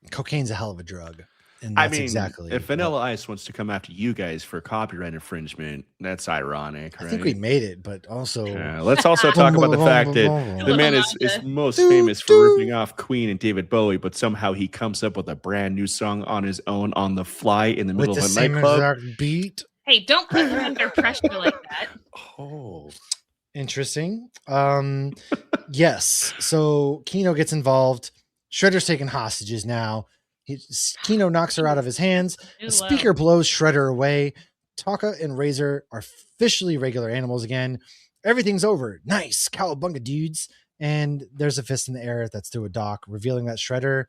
cocaine's a hell of a drug. And that's exactly if Vanilla Ice wants to come after you guys for copyright infringement, that's ironic, right? I think we made it, but also let's also talk about the fact that the man is most famous for ripping off Queen and David Bowie, but somehow he comes up with a brand new song on his own on the fly in the middle of a nightclub. Exact beat. Hey, don't put her under pressure like that. Oh, interesting. Yes. So Kino gets involved. Shredder's taking hostages now. Kino knocks her out of his hands. A speaker blows Shredder away. Taka and Razor are officially regular animals again. Everything's over. Nice. Cowabunga, dudes. And there's a fist in the air that's through a dock, revealing that Shredder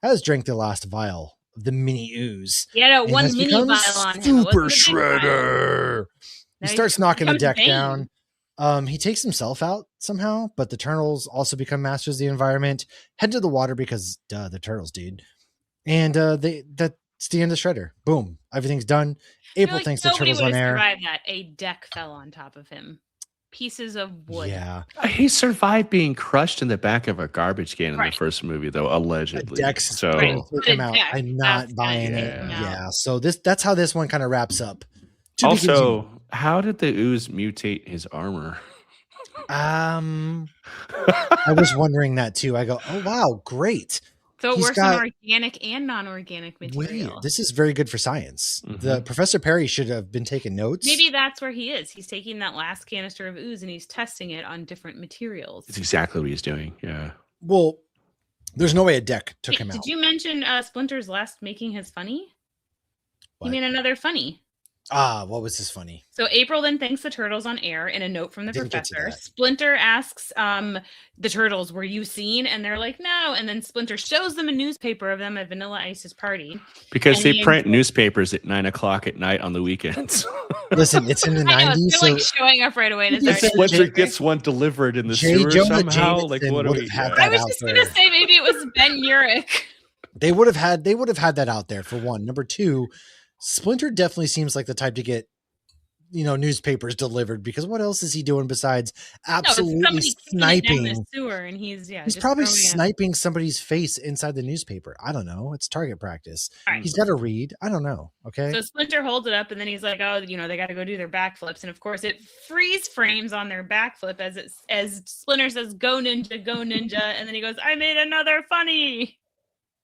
has drank the last vial of the mini ooze. Yeah, one mini vial on him. Super Shredder. He starts knocking the deck down. He takes himself out somehow, but the turtles also become masters of the environment. Head to the water because, the turtles, dude. And that's the end of Shredder. Boom. Everything's done. April thinks the turtles on air. That. A deck fell on top of him. Pieces of wood. Yeah. He survived being crushed in the back of a garbage can in the first movie, though, allegedly. I'm not buying it. No. Yeah. So that's how this one kind of wraps up. Also, how did the ooze mutate his armor? I was wondering that too. I go, oh wow, great. So it works on organic and non-organic material. Wait, this is very good for science. Mm-hmm. The Professor Perry should have been taking notes. Maybe that's where he is. He's taking that last canister of ooze and he's testing it on different materials. It's exactly what he's doing. Yeah. Well, there's no way a deck took him out. Did you mention Splinter's last making his funny? What? He made another funny. What was this funny? So April then thanks the turtles on air in a note from the professor. Splinter asks the turtles, were you seen? And they're like, no. And then Splinter shows them a newspaper of them at Vanilla Ice's party. Because they print newspapers at 9:00 at night on the weekends. Listen, it's in the 90s. They're like showing up right away. Splinter gets one delivered in the sewer somehow. Like, what do we have? I was just going to say maybe it was Ben Urich. They would have had that out there for one. Number two, Splinter definitely seems like the type to get, newspapers delivered, because what else is he doing besides absolutely sniping? The sewer and he's probably sniping somebody's face inside the newspaper. I don't know. It's target practice. Right. He's got to read. I don't know. Okay. So Splinter holds it up and then he's like, oh, they got to go do their backflips. And of course it freeze frames on their backflip as Splinter says, go ninja, go ninja. And then he goes, I made another funny.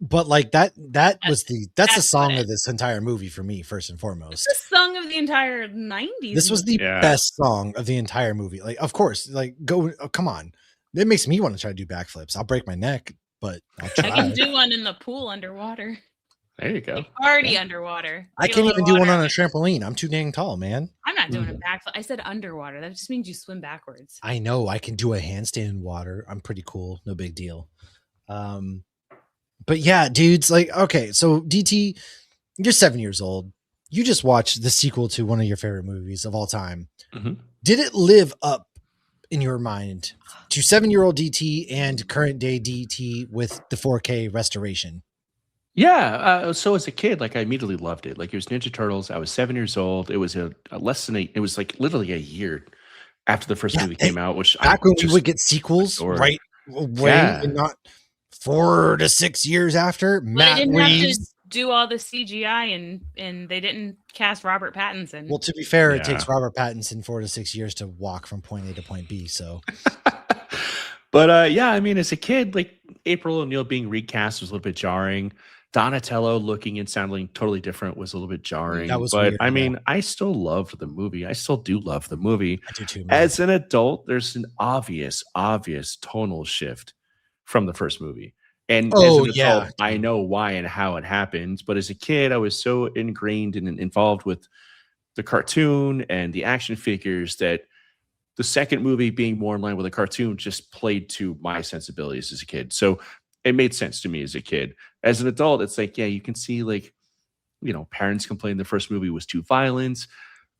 But like that's the song of this entire movie for me, first and foremost. The song of the entire 90s. This was the best song of the entire movie. Like, of course, come on. It makes me want to try to do backflips. I'll break my neck, but I'll try. I can do one in the pool underwater. There you go. Already underwater. I can't even do one on a trampoline. I'm too dang tall, man. I'm not doing a backflip. I said underwater. That just means you swim backwards. I know. I can do a handstand in water. I'm pretty cool. No big deal. But yeah, dudes, okay, so DT, you're 7 years old. You just watched the sequel to one of your favorite movies of all time. Mm-hmm. Did it live up in your mind to 7-year-old DT and current day DT with the 4K restoration? Yeah. So as a kid, I immediately loved it. It was Ninja Turtles. I was 7 years old. It was it was literally a year after the first movie came out, which back when we would get sequels, right away, and not 4 to 6 years after. Matt they didn't have to do all the CGI and they didn't cast Robert Pattinson. Well, to be fair, it takes Robert Pattinson 4 to 6 years to walk from point A to point B. So, but as a kid, April O'Neil being recast was a little bit jarring. Donatello looking and sounding totally different was a little bit jarring. That was weird, I still loved the movie. I still do love the movie. I do too. Man. As an adult, there's an obvious tonal shift from the first movie. And as an adult, I know why and how it happens. But as a kid, I was so ingrained and involved with the cartoon and the action figures that the second movie being more in line with a cartoon just played to my sensibilities as a kid. So it made sense to me as a kid. As an adult, it's you can see parents complained the first movie was too violent.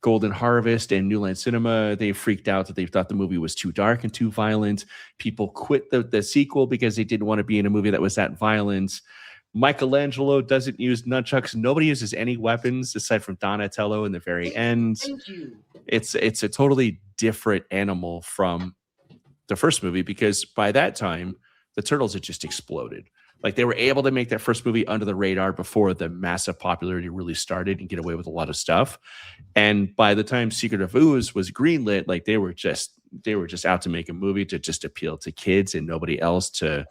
Golden Harvest and New Line Cinema, they freaked out that they thought the movie was too dark and too violent. People quit the sequel because they didn't want to be in a movie that was that violent. Michelangelo doesn't use nunchucks. Nobody uses any weapons aside from Donatello in the very end. Thank you. It's a totally different animal from the first movie because by that time, the Turtles had just exploded. Like they were able to make that first movie under the radar before the massive popularity really started and get away with a lot of stuff. And by the time Secret of Ooze was greenlit, like they were just out to make a movie to just appeal to kids and nobody else, to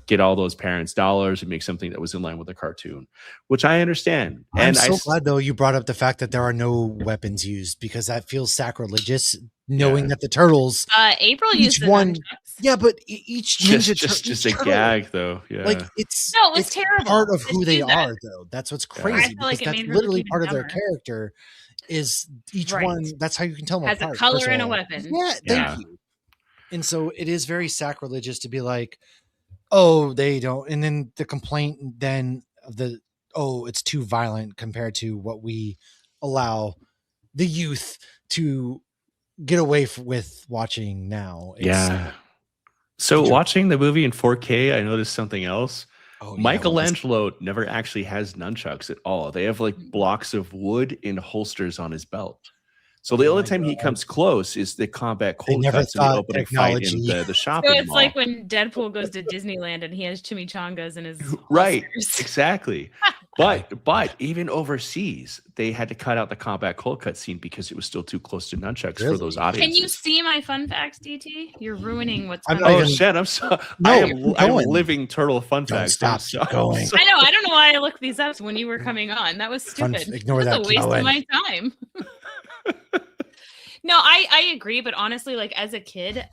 get all those parents' dollars and make something that was in line with the cartoon, which I understand. I'm so glad though you brought up the fact that there are no weapons used, because that feels sacrilegious. Knowing that the turtles, April used one, yeah, but each ninja just a gag though. Yeah, like it's terrible. Part of who they are, though. That's what's crazy, because that's literally part of their character. Is each one? That's how you can tell them has apart. A color and a weapon. Yeah, thank you. And so it is very sacrilegious to be like, oh, they don't. And then the complaint then of it's too violent compared to what we allow the youth to get away with watching now. So watching the movie in 4K, I noticed something else. Michelangelo never actually has nunchucks at all. They have like blocks of wood in holsters on his belt. So the only time he comes close is the combat cold cuts in the opening fight in the shopping mall. So it's like when Deadpool goes to Disneyland and he has chimichangas in his right, holsters. Exactly. But even overseas, they had to cut out the combat cold cut scene because it was still too close to nunchucks for those audiences. Can you see my fun facts, DT? You're ruining what's coming. Oh shit! I'm so. I'm living turtle fun facts. Stop going. I know. I don't know why I looked these up when you were coming on. That was stupid. Ignore that. That's a waste of my time. No, I agree, but honestly, like as a kid,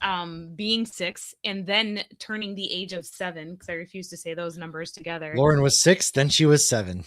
being 6 and then turning the age of 7, because I refuse to say those numbers together. Lauren was 6, then she was 7.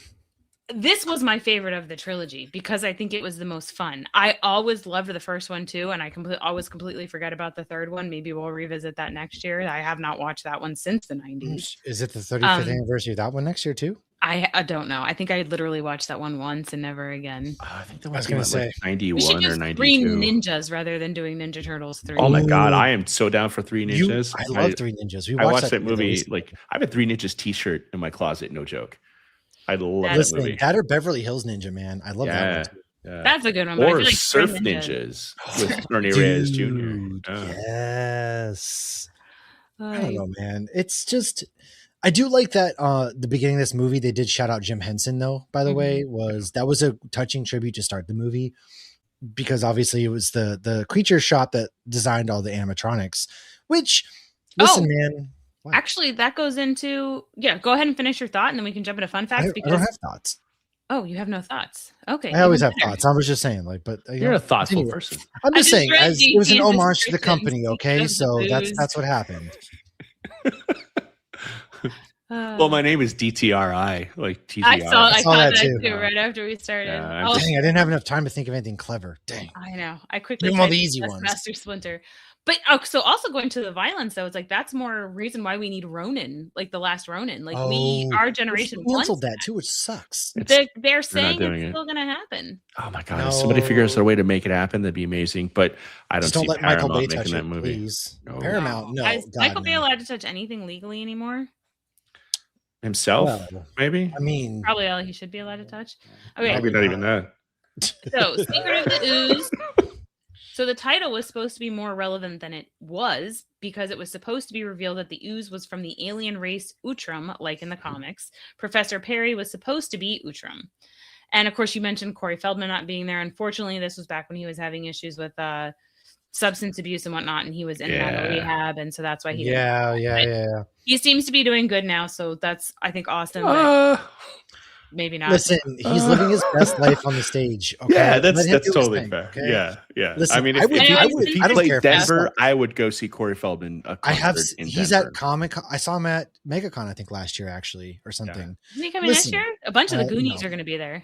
This was my favorite of the trilogy because I think it was the most fun. I always loved the first one too, and I always completely forgot about the third one. Maybe we'll revisit that next year. I have not watched that one since the 90s. Is it the 35th anniversary of that one next year too? I don't know. I think I literally watched that one once and never again. I think that was going to say 91 or 92. 3 ninjas rather than doing Ninja Turtles 3. Oh my god, I am so down for 3 ninjas. I love 3 ninjas. I watched that movie. Like I have a 3 ninjas T-shirt in my closet. No joke. I love that movie. That or Beverly Hills Ninja, man. I love that one too. Yeah. That's a good one. Or Surf Ninjas with Ernie Reyes Jr. Yes. I don't know, man. It's just, I do like that the beginning of this movie, they did shout out Jim Henson, though, by the way. That was a touching tribute to start the movie, because obviously it was the creature shop that designed all the animatronics, which, listen, man. Wow. Actually, that goes into, go ahead and finish your thought, and then we can jump into fun facts. I don't have thoughts. Oh, you have no thoughts. Okay. I always have thoughts. I was just saying, like, but you're a thoughtful person. I'm just saying, it was an homage to the company, okay? So that's what happened. Well, my name is DTRI, like TGR. I saw that too right after we started. Dang, I didn't have enough time to think of anything clever. Dang. I know. I quickly all the easy ones. Master Splinter. But so also going to the violence, though, it's like that's more reason why we need Ronin, like the last Ronin. Like our generation canceled that too, which sucks. They're saying it's still going to happen. Oh my god! If somebody figures out a way to make it happen, that'd be amazing. But I don't see Paramount making that movie. Please. No. Paramount, no. Is Michael Bay allowed to touch anything legally anymore? Himself, maybe. I mean, probably all he should be allowed to touch. Okay, maybe not even that. So, Secret of the Ooze. So the title was supposed to be more relevant than it was, because it was supposed to be revealed that the Ooze was from the alien race Outram, like in the comics. Professor Perry was supposed to be Outram. And of course, you mentioned Corey Feldman not being there. Unfortunately, this was back when he was having issues with substance abuse and whatnot, and he was in that rehab, and so that's why he he seems to be doing good now, so that's, I think, awesome. Maybe not. Listen, he's living his best life on the stage. Okay? Yeah, that's totally fair. Okay? Yeah. Listen, I mean, if he played Denver, I would go see Corey Feldman. He's at Comic-Con. I saw him at MegaCon, I think, last year, actually, or something. Is he coming next year? A bunch of the Goonies are going to be there.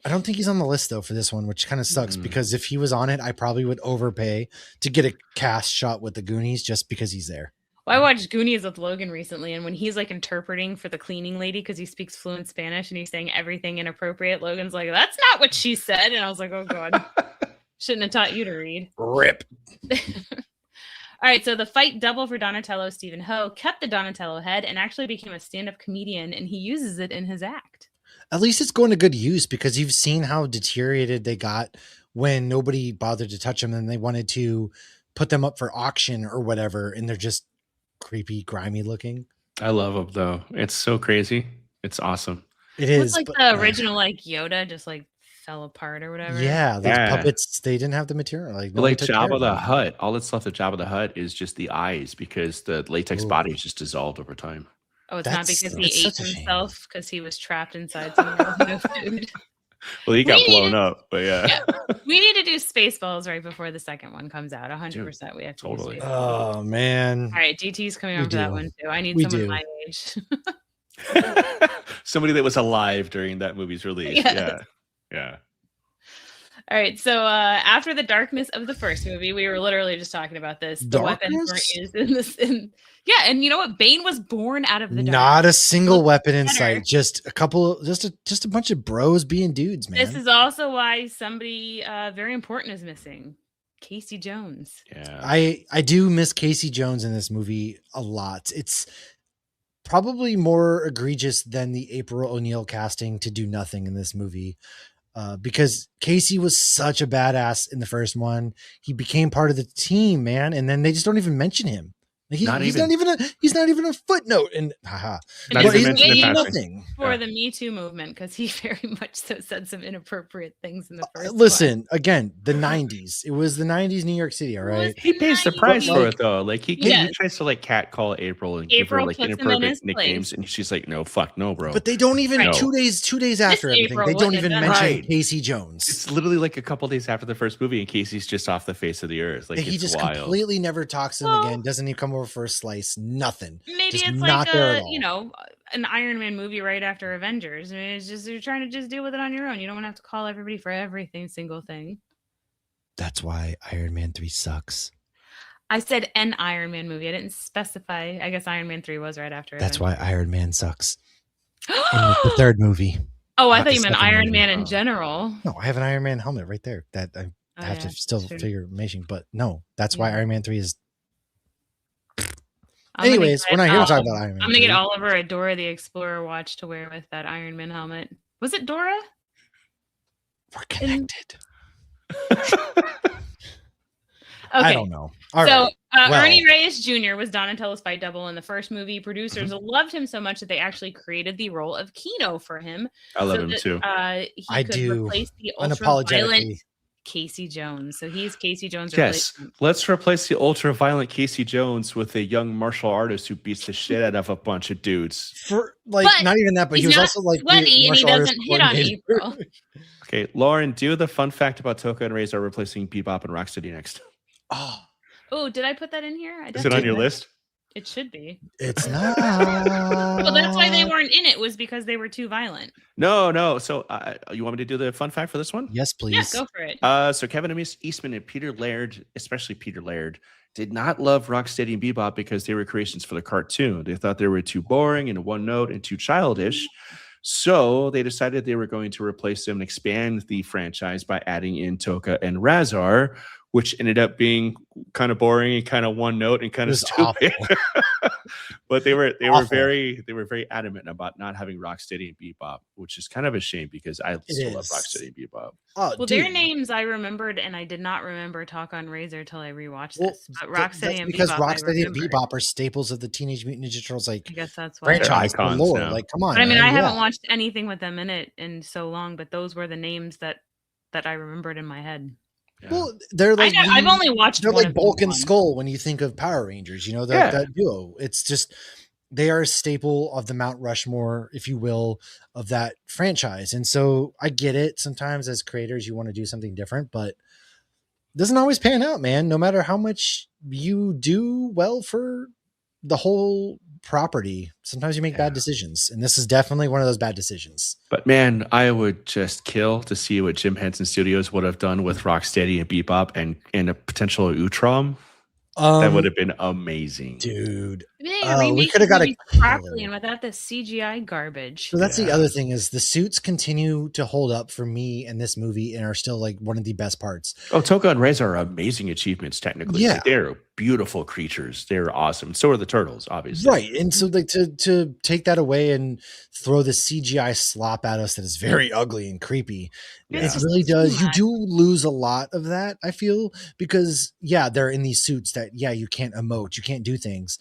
I don't think he's on the list, though, for this one, which kind of sucks, because if he was on it, I probably would overpay to get a cast shot with the Goonies just because he's there. Well, I watched Goonies with Logan recently, and when he's like interpreting for the cleaning lady because he speaks fluent Spanish and he's saying everything inappropriate, Logan's like, "That's not what she said," and I was like, "Oh god, shouldn't have taught you to read." Rip. All right, so the fight double for Donatello, Stephen Ho, kept the Donatello head and actually became a stand-up comedian, and he uses it in his act. At least it's going to good use, because you've seen how deteriorated they got when nobody bothered to touch them and they wanted to put them up for auction or whatever, and they're just creepy, grimy looking. I love them though. It's so crazy. It's awesome. It It looks is. like But, the original like Yoda just like fell apart or whatever. yeah, those Yeah. puppets, they didn't have the material. Like, no But one like took care Jabba of the them. Hutt, all that's left of Jabba the Hutt is just the eyes because the latex Ooh. body is just dissolved over time. Oh, it's not because he It's ate such a shame. himself because he was trapped inside somewhere with no food. Well, he got We blown needed- up, but yeah. We need to do Spaceballs right before the second one comes out. 100%. We have to totally. do Spaceballs. Oh man. All right, DT's coming We on for that do. one too. I need We someone do. my age. Somebody that was alive during that movie's release. Yes. Yeah. All right, so after the darkness of the first movie, we were literally just talking about this. The weapons weren't used in this. Yeah, and you know what? Bane was born out of the dark. Not a single Looks weapon in better. sight. Just a couple. Just a bunch of bros being dudes, man. This is also why somebody very important is missing. Casey Jones. Yeah. I do miss Casey Jones in this movie a lot. It's probably more egregious than the April O'Neil casting to do nothing in this movie. Because Casey was such a badass in the first one. He became part of the team, man, and then they just don't even mention him. Like he's not even a footnote, and haha. Not even mentioned in passing. Nothing for the Me Too movement because he very much so said some inappropriate things in the first. Listen, again, the '90s. It was the '90s, New York City. All right, he pays the price Like, for it though. Like he tries to like catcall April and give her like puts him in inappropriate his nicknames, place. and she's like, "No, fuck, no, bro." but they don't even Right. 2 days after everything. April They don't wouldn't even have done mention Right. Casey Jones. It's literally like a couple days after the first movie, and Casey's just off the face of the earth. Like he it's just wild. completely never talks to them again. Doesn't even come over for a slice. Nothing. Maybe Just it's not like there at a all. an Iron Man movie right after Avengers. I mean, it's just you're trying to just deal with it on your own. You don't want to have to call everybody for everything single thing. That's why Iron Man 3 sucks. I said an Iron Man movie. I didn't specify. I guess Iron Man 3 was right after. That's why Iron Man sucks. In Avengers. the third movie. Oh, I Not thought the you meant second Iron movie. Man in general. No, I have an Iron Man helmet right there that I have to still figure making, but no, that's why Iron Man 3 is. Anyways, we're not here to talk about Iron Man. I'm gonna get Oliver a Dora the Explorer watch to wear with that Iron Man helmet. Was it Dora? We're connected. Okay. I don't know. All right. Ernie Reyes Jr. was Donatello's fight double in the first movie. Producers loved him so much that they actually created the role of Kino for him. I love him too. He could replace the ultra-violent Casey Jones. So he's Casey Jones. Yes, let's replace the ultra-violent Casey Jones with a young martial artist who beats the shit out of a bunch of dudes. For not even that, but he was also like sweaty and he doesn't hit on April. Okay, Lauren, do the fun fact about Toka and Reza replacing Bebop and Rocksteady next. Oh, did I put that in here? Is it on your list? It should be. It's not. Well, that's why they weren't in it, was because they were too violent. No. So you want me to do the fun fact for this one? Yes, please. Yeah, go for it. So Kevin Eastman and Peter Laird, especially Peter Laird, did not love Rocksteady and Bebop because they were creations for the cartoon. They thought they were too boring and one note and too childish. So they decided they were going to replace them and expand the franchise by adding in Toka and Razar, which ended up being kind of boring and kind of one note and kind of stupid. But they were very adamant about not having Rocksteady and Bebop, which is kind of a shame because I still love Rocksteady and Bebop. Well, their names I remembered, and I did not remember Talk on Razor till I rewatched this. But Rocksteady and because Bebop, Rocksteady and Bebop are staples of the Teenage Mutant Ninja Turtles, like I guess that's why franchise. Lore. Like, come on. But I mean, I haven't watched anything with them in it in so long, but those were the names that I remembered in my head. Yeah. Well, they're like I've only watched. They're like Bulk and Skull when you think of Power Rangers. You know that duo. It's just they are a staple of the Mount Rushmore, if you will, of that franchise. And so I get it. Sometimes as creators, you want to do something different, but it doesn't always pan out, man. No matter how much you do well for the whole property, sometimes you make bad decisions, and this is definitely one of those bad decisions. But man, I would just kill to see what Jim Henson Studios would have done with Rocksteady and Bebop and a potential Utrom. That would have been amazing, dude. We could have got it properly and without this CGI garbage. So that's the other thing is the suits continue to hold up for me in this movie and are still like one of the best parts. Oh, Toka and Reza are amazing achievements technically. Yeah, like, they're beautiful creatures. They're awesome. So are the turtles, obviously. Right, and so like to take that away and throw the CGI slop at us that is very ugly and creepy. Yeah. It really does. You do lose a lot of that, I feel, because they're in these suits that you can't emote, you can't do things.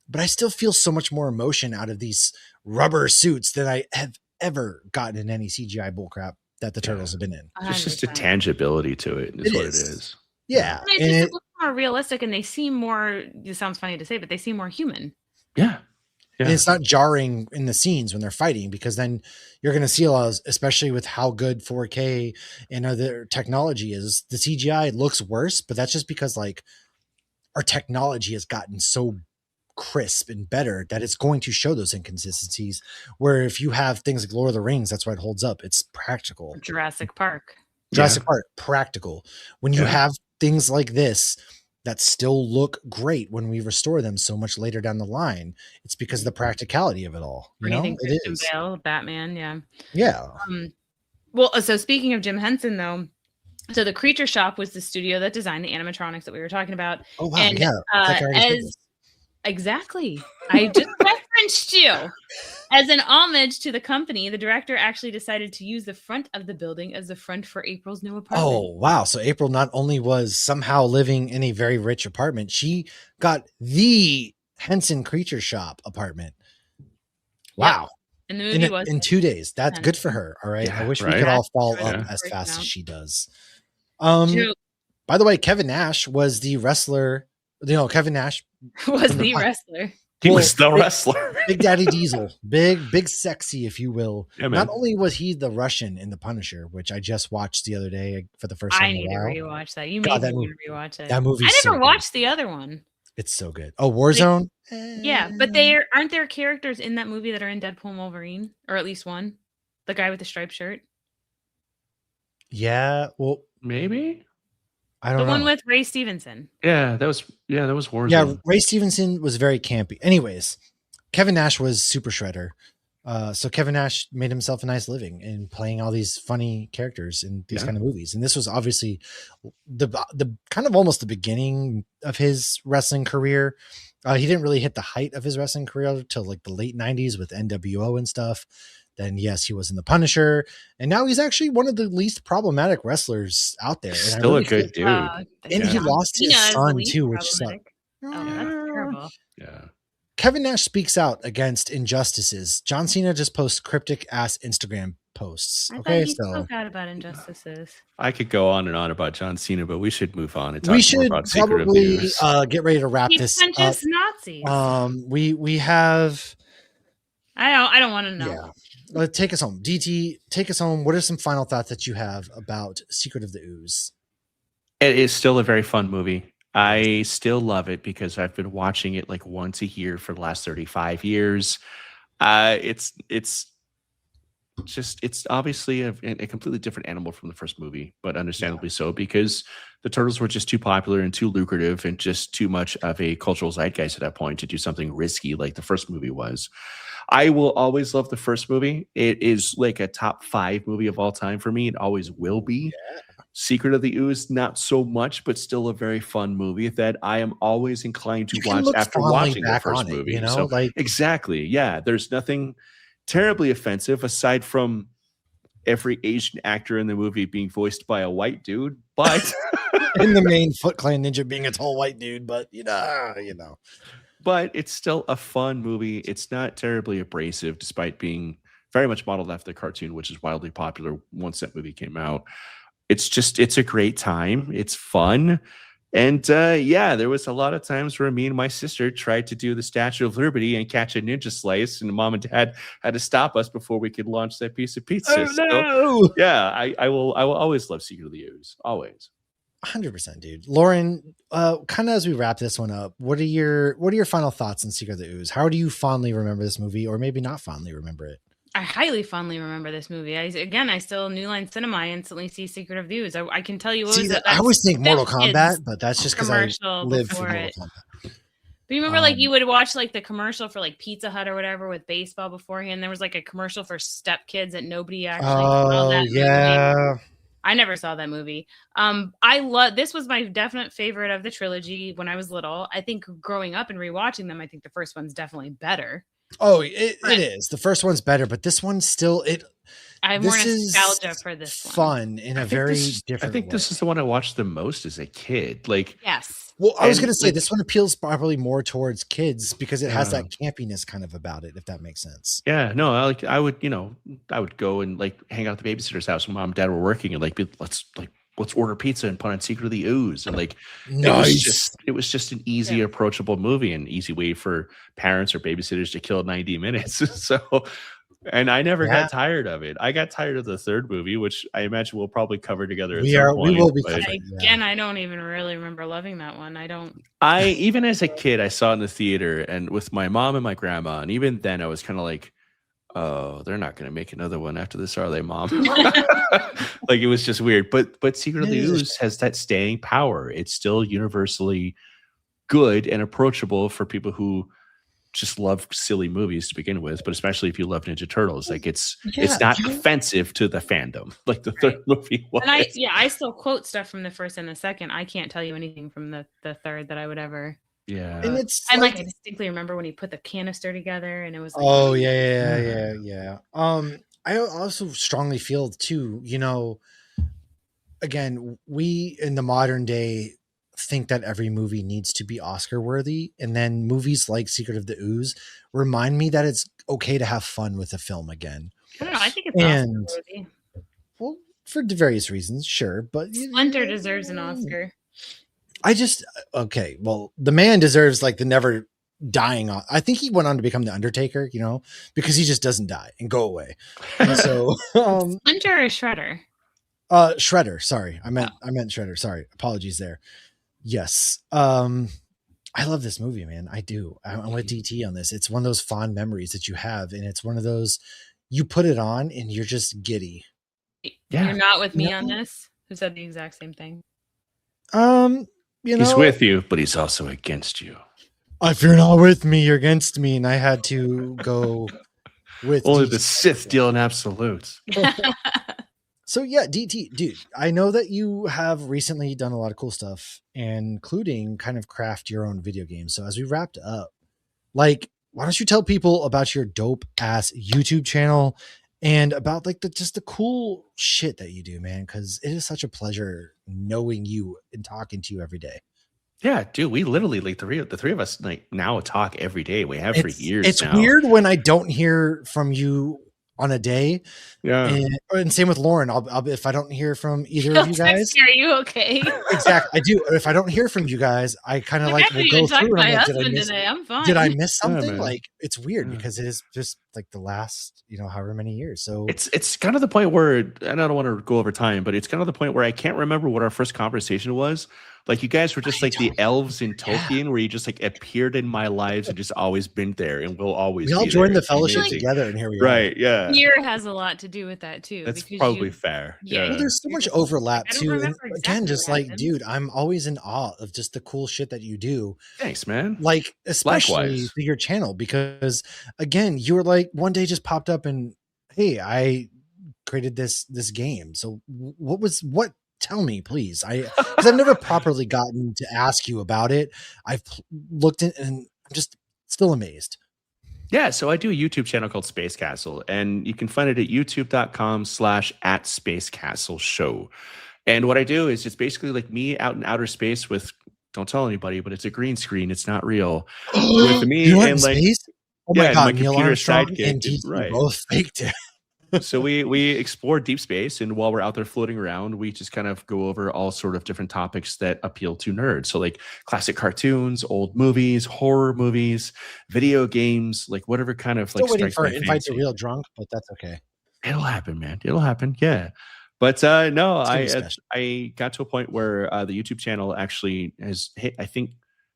but I still feel so much more emotion out of these rubber suits than I have ever gotten in any CGI bullcrap that the turtles have been in. There's just a tangibility to it. Is what it is. Yeah. And it just looks more realistic, and they seem more, it sounds funny to say, but they seem more human. Yeah. And it's not jarring in the scenes when they're fighting, because then you're going to see a lot, especially with how good 4K and other technology is. The CGI looks worse, but that's just because like our technology has gotten so crisp and better that it's going to show those inconsistencies. Where if you have things like Lord of the Rings, that's why it holds up. It's practical. Jurassic Park, practical. When you have things like this that still look great when we restore them so much later down the line, it's because of the practicality of it all. You know, it is. Bale, Batman, yeah. Well, so speaking of Jim Henson, though, so the Creature Shop was the studio that designed the animatronics that we were talking about. Oh wow, and, exactly, I just referenced you. As an homage to the company, the director actually decided to use the front of the building as the front for April's new apartment. Oh, wow. So April not only was somehow living in a very rich apartment, she got the Henson Creature Shop apartment. Wow. Yep. And the movie was in 2 days. That's good for her. All right. I wish we could all fall up as fast as she does. By the way, Kevin Nash was the wrestler. You know, Kevin Nash was the wrestler. He was the wrestler. Big Daddy Diesel. Big sexy, if you will. Yeah, not only was he the Russian in The Punisher, which I just watched the other day for the first time. I need to rewatch that. You made me want to rewatch it. That movie. I never watched the other one. It's so good. Oh, Warzone? Yeah, but aren't there characters in that movie that are in Deadpool and Wolverine? Or at least one? The guy with the striped shirt? Yeah, well, maybe. I don't know. The one with Ray Stevenson. Yeah, that was Warzone. Yeah, Ray Stevenson was very campy. Anyways, Kevin Nash was Super Shredder. So Kevin Nash made himself a nice living in playing all these funny characters in these kind of movies. And this was obviously the kind of almost the beginning of his wrestling career. He didn't really hit the height of his wrestling career until like the late 90s with NWO and stuff. Then, yes, he was in The Punisher. And now he's actually one of the least problematic wrestlers out there. And still a good dude. And he lost his son, too, which sucked. Oh, that's terrible. Yeah. Kevin Nash speaks out against injustices. John Cena just posts cryptic ass Instagram posts. I spoke out about injustices. I could go on and on about John Cena, but we should move on and talk we should more about Secret of the Ooze. Get ready to wrap this up. Nazis. We have. I don't want to know. Yeah. Take us home. DT, take us home. What are some final thoughts that you have about Secret of the Ooze? It is still a very fun movie. I still love it because I've been watching it like once a year for the last 35 years. It's obviously a completely different animal from the first movie, but understandably so, because the turtles were just too popular and too lucrative and just too much of a cultural zeitgeist at that point to do something risky like the first movie was. I will always love the first movie. It is like a top 5 movie of all time for me. It always will be. Yeah. Secret of the Ooze, not so much, but still a very fun movie that I am always inclined to watch after watching the first movie. You know, so, exactly. Yeah. There's nothing terribly offensive aside from every Asian actor in the movie being voiced by a white dude, but in the main Foot Clan Ninja being a tall white dude, but you know. But it's still a fun movie. It's not terribly abrasive, despite being very much modeled after the cartoon, which is wildly popular once that movie came out. It's a great time. It's fun. And there was a lot of times where me and my sister tried to do the Statue of Liberty and catch a ninja slice, and mom and dad had to stop us before we could launch that piece of pizza. Oh, no. So, yeah, I will always love Secret of the Ooze. Always. 100%, dude. Lauren, kind of as we wrap this one up, what are your final thoughts on Secret of the Ooze? How do you fondly remember this movie, or maybe not fondly remember it? I highly fondly remember this movie. I still New Line Cinema. I instantly see Secret of the Ooze. I can tell you what was I always think Mortal Kombat, but that's just because I live for Mortal Kombat. But you remember, like, you would watch like the commercial for like Pizza Hut or whatever with baseball beforehand. There was like a commercial for Step Kids that nobody actually saw that movie. I never saw that movie. This was my definite favorite of the trilogy when I was little. I think growing up and rewatching them, I think the first one's definitely better. Oh, it is. The first one's better, but this one's still I have more nostalgia for this one. Fun in a very different I think way. This is the one I watched the most as a kid. Like, yes. Well, I was going to say this one appeals probably more towards kids because it has that campiness kind of about it, if that makes sense. Yeah, no, I would, I would go and like hang out at the babysitter's house when mom and dad were working and like let's order pizza and put on Secret of the Ooze and like nice. it was just an easy, approachable movie, an easy way for parents or babysitters to kill 90 minutes. So, and I never got tired of it. I got tired of the third movie, which I imagine we'll probably cover together at some point. We will be covering. Again, I don't even really remember loving that one. Even as a kid, I saw it in the theater and with my mom and my grandma, and even then I was kind of like, oh, they're not going to make another one after this, are they, Mom? Like it was just weird. But Secret of the Ooze has that staying power. It's still universally good and approachable for people who just love silly movies to begin with, but especially if you love Ninja Turtles, like it's not offensive to the fandom like the third movie was. And I still quote stuff from the first and the second. I can't tell you anything from the third that I would ever. Yeah, and it's I distinctly remember when he put the canister together, and it was like, oh yeah. I also strongly feel too. Again, we in the modern day think that every movie needs to be Oscar worthy, and then movies like Secret of the Ooze remind me that it's okay to have fun with a film again. I don't know. I think it's Oscar worthy. Well, for various reasons, sure, but Splinter deserves an Oscar. Well, the man deserves like the never dying. I think he went on to become the Undertaker, because he just doesn't die and go away. And so, Splinter or Shredder? Shredder. Sorry, I meant Shredder. Sorry, apologies there. Yes. I love this movie, man. I do. I'm with DT on this. It's one of those fond memories that you have, and it's one of those you put it on and you're just giddy. Yeah. You're not with me on this. Who said the exact same thing? He's with you, but he's also against you. If you're not with me, you're against me, and I had to go with only DT. The Sith deal in absolutes. So yeah, DT, dude, I know that you have recently done a lot of cool stuff, including kind of craft your own video games. So as we wrapped up, like, why don't you tell people about your dope ass YouTube channel and about like the cool shit that you do, man? Because it is such a pleasure knowing you and talking to you every day. Yeah, dude, we literally like the three of us like now talk every day. We have for years. It's now. Weird when I don't hear from you on a day. Yeah. And same with Lauren. I'll if I don't hear from either of you guys. Are you okay? Exactly. I do. If I don't hear from you guys, I kind of like will go through and I'm like, did I miss something? Yeah, like it's weird because it is just like the last, however many years. So it's kind of the point where, and I don't want to go over time, but it's kind of the point where I can't remember what our first conversation was. Like you guys were just like the elves in Tolkien, where you just like appeared in my lives and just always been there and will always. We all joined the fellowship together, and here we are. Right? Yeah. Fear has a lot to do with that too. That's probably fair. Yeah. Well, there's so much overlap too. And again, just like, dude, I'm always in awe of just the cool shit that you do. Thanks, man. Like especially through your channel, because again, you were like one day just popped up and hey, I created this game. So what? Tell me, please. Because I've never properly gotten to ask you about it. I've looked at and I'm just still amazed. Yeah, so I do a YouTube channel called Space Castle, and you can find it at youtube.com/@spacecastleshow. And what I do is it's basically like me out in outer space with, don't tell anybody, but it's a green screen. It's not real. With me and like, space? Oh my God, my Neil computer Armstrong sidekick. and DT Right. both faked it. So we explore deep space, and while we're out there floating around, we just kind of go over all sort of different topics that appeal to nerds. So like classic cartoons, old movies, horror movies, video games, like whatever kind of like. Still waiting for an invite to Real Drunk, but that's okay. It'll happen, man. It'll happen. Yeah. But no, I got to a point where the YouTube channel actually has hit, I think,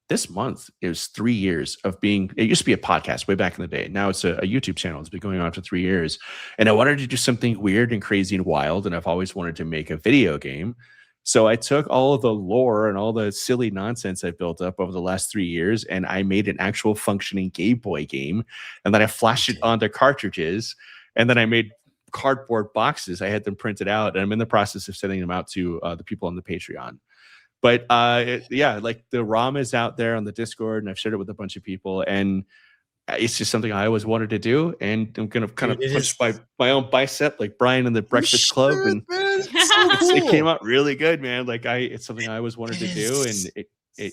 this month it was 3 years of being. It used to be a podcast way back in the day. Now it's a YouTube channel. It's been going on for 3 years, and I wanted to do something weird and crazy and wild. And I've always wanted to make a video game. So I took all of the lore and all the silly nonsense I built up over the last 3 years, and I made an actual functioning Game Boy game. And then I flashed it onto cartridges, and then I made cardboard boxes. I had them printed out, and I'm in the process of sending them out to the people on the Patreon. But like the ROM is out there on the Discord, and I've shared it with a bunch of people, and it's just something I always wanted to do. And I'm gonna kind of push my own bicep, like Brian in the Breakfast Club, and it came out really good, man. Like it's something I always wanted to do, and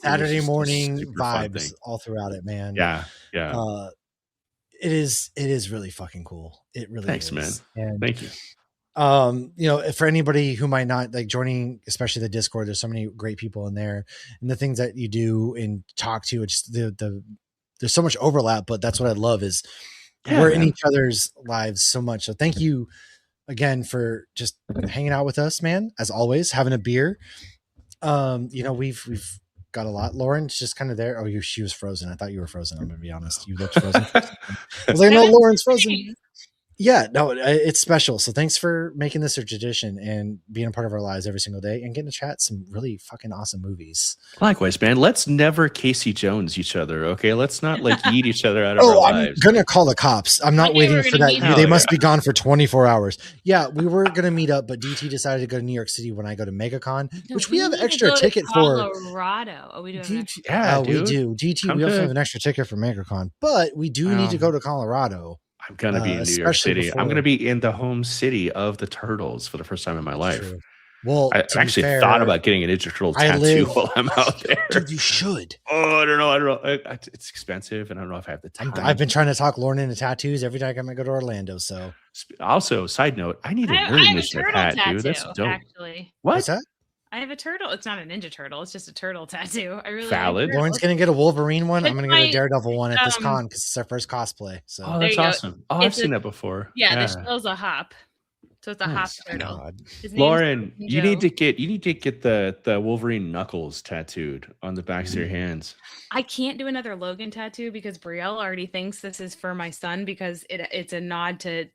Saturday morning vibes all throughout it, man. Yeah. It is really fucking cool. It really Thanks, is. man. And thank you. For anybody who might not like joining, especially the Discord, there's so many great people in there, and the things that you do and talk to, it's there's so much overlap, but that's what I love is we're in each other's lives so much. So thank you again for just hanging out with us, man. As always, having a beer. We've got a lot. Lauren's just kind of there. Oh, she was frozen. I thought you were frozen. I'm gonna be honest. You looked frozen. I was like, no, Lauren's frozen. Yeah, no, it's special. So thanks for making this a tradition and being a part of our lives every single day and getting to chat some really fucking awesome movies. Likewise, man. Let's never Casey Jones each other, okay? Let's not like eat each other out of our lives. I'm gonna call the cops. I'm not waiting for that. They must be gone for 24 hours. Yeah, we were gonna meet up, but DT decided to go to New York City when I go to MegaCon, which we have an extra ticket for. Colorado. Oh, we do. We do. DT, we also have an extra ticket for MegaCon, but we do need to go to Colorado. I'm going to be in New York City. I'm going to be in the home city of the Turtles for the first time in my life. True. Well, I actually thought about getting a Ninja Turtle tattoo while I'm out there. Dude, you should. Oh, I don't know. It's expensive, and I don't know if I have the time. I've been trying to talk Lauren into tattoos every time I might go to Orlando. So, also, side note, I need a really nice tattoo. That's dope. Actually, what's that? I have a turtle. It's not a Ninja Turtle. It's just a turtle tattoo. I really valid. Lauren's gonna get a Wolverine one. I'm gonna get a Daredevil one at this con because it's our first cosplay. So that's awesome. Oh, I've seen that before. Yeah, the shell's a hop. So it's a hop turtle. Lauren, you need to get the Wolverine knuckles tattooed on the backs of your hands. I can't do another Logan tattoo because Brielle already thinks this is for my son because it's a nod to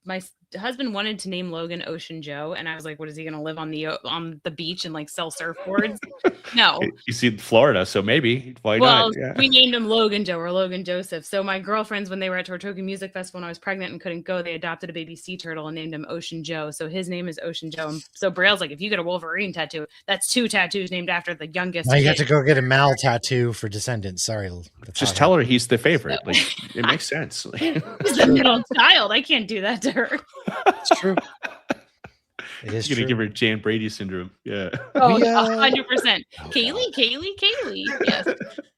my husband wanted to name Logan Ocean Joe, and I was like, "What is he going to live on the beach and like sell surfboards?" No, you see Florida, so maybe why not? Yeah. We named him Logan Joe or Logan Joseph. So my girlfriends, when they were at Tortuga Music Festival and I was pregnant and couldn't go, they adopted a baby sea turtle and named him Ocean Joe. So his name is Ocean Joe. And so Brielle's like, if you get a Wolverine tattoo, that's 2 tattoos named after the youngest. Now you have to go get a Mal tattoo for Descendants. Sorry, just tell her he's the favorite. So. Like it makes sense. He's the middle child. I can't do that to her. It's true. It is going to give her Jan Brady syndrome. Yeah. Oh, 100%. Kaylee. Yes.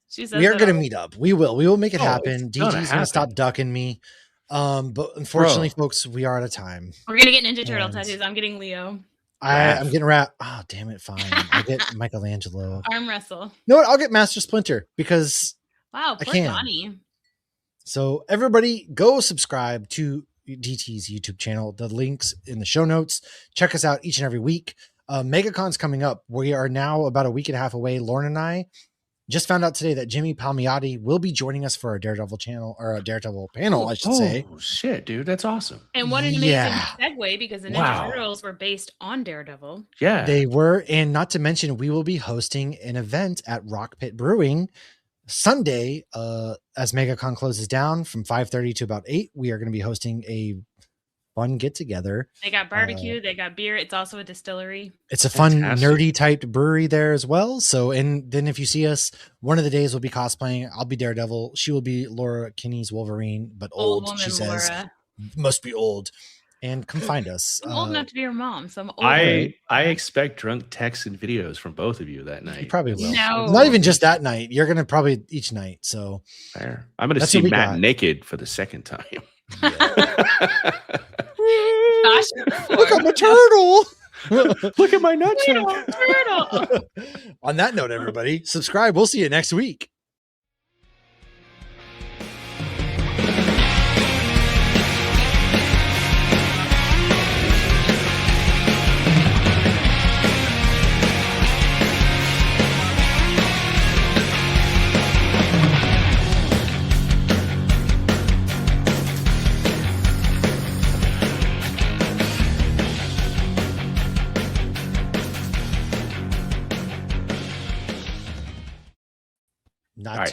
She says we are going to meet up. We will make it happen. DG's going to stop ducking me. But unfortunately, folks, we are out of time. We're going to get Ninja Turtle tattoos. I'm getting Leo. I'm getting Oh, damn it. Fine. I'll get Michelangelo. Arm wrestle. You know what? I'll get Master Splinter because wow, I can. Donnie. So everybody go subscribe to DT's YouTube channel. The links in the show notes. Check us out each and every week. MegaCon's coming up. We are now about a week and a half away. Lauren and I just found out today that Jimmy Palmiotti will be joining us for our Daredevil channel or a Daredevil panel, I should say. Oh shit, dude, that's awesome. And what an amazing segue because the Ninja Turtles were based on Daredevil. Yeah, they were, and not to mention, we will be hosting an event at Rock Pit Brewing Sunday, as MegaCon closes down from 5:30 to about 8. We are going to be hosting a fun get together. They got barbecue, they got beer. It's also a distillery. It's a fun, nerdy typed brewery there as well. So, and then if you see us, one of the days we'll be cosplaying. I'll be Daredevil. She will be Laura Kinney's Wolverine, but old woman, she says. Laura. Must be old. And come find us. I'm old enough to be your mom, so I'm old. I expect drunk texts and videos from both of you that night. You probably will. No. Not even just that night. You're going to probably each night. So fair. I'm going to see Matt naked for the second time. Yeah. Look at my turtle. Look at my nutsack. Turtle. On that note, everybody, subscribe. We'll see you next week.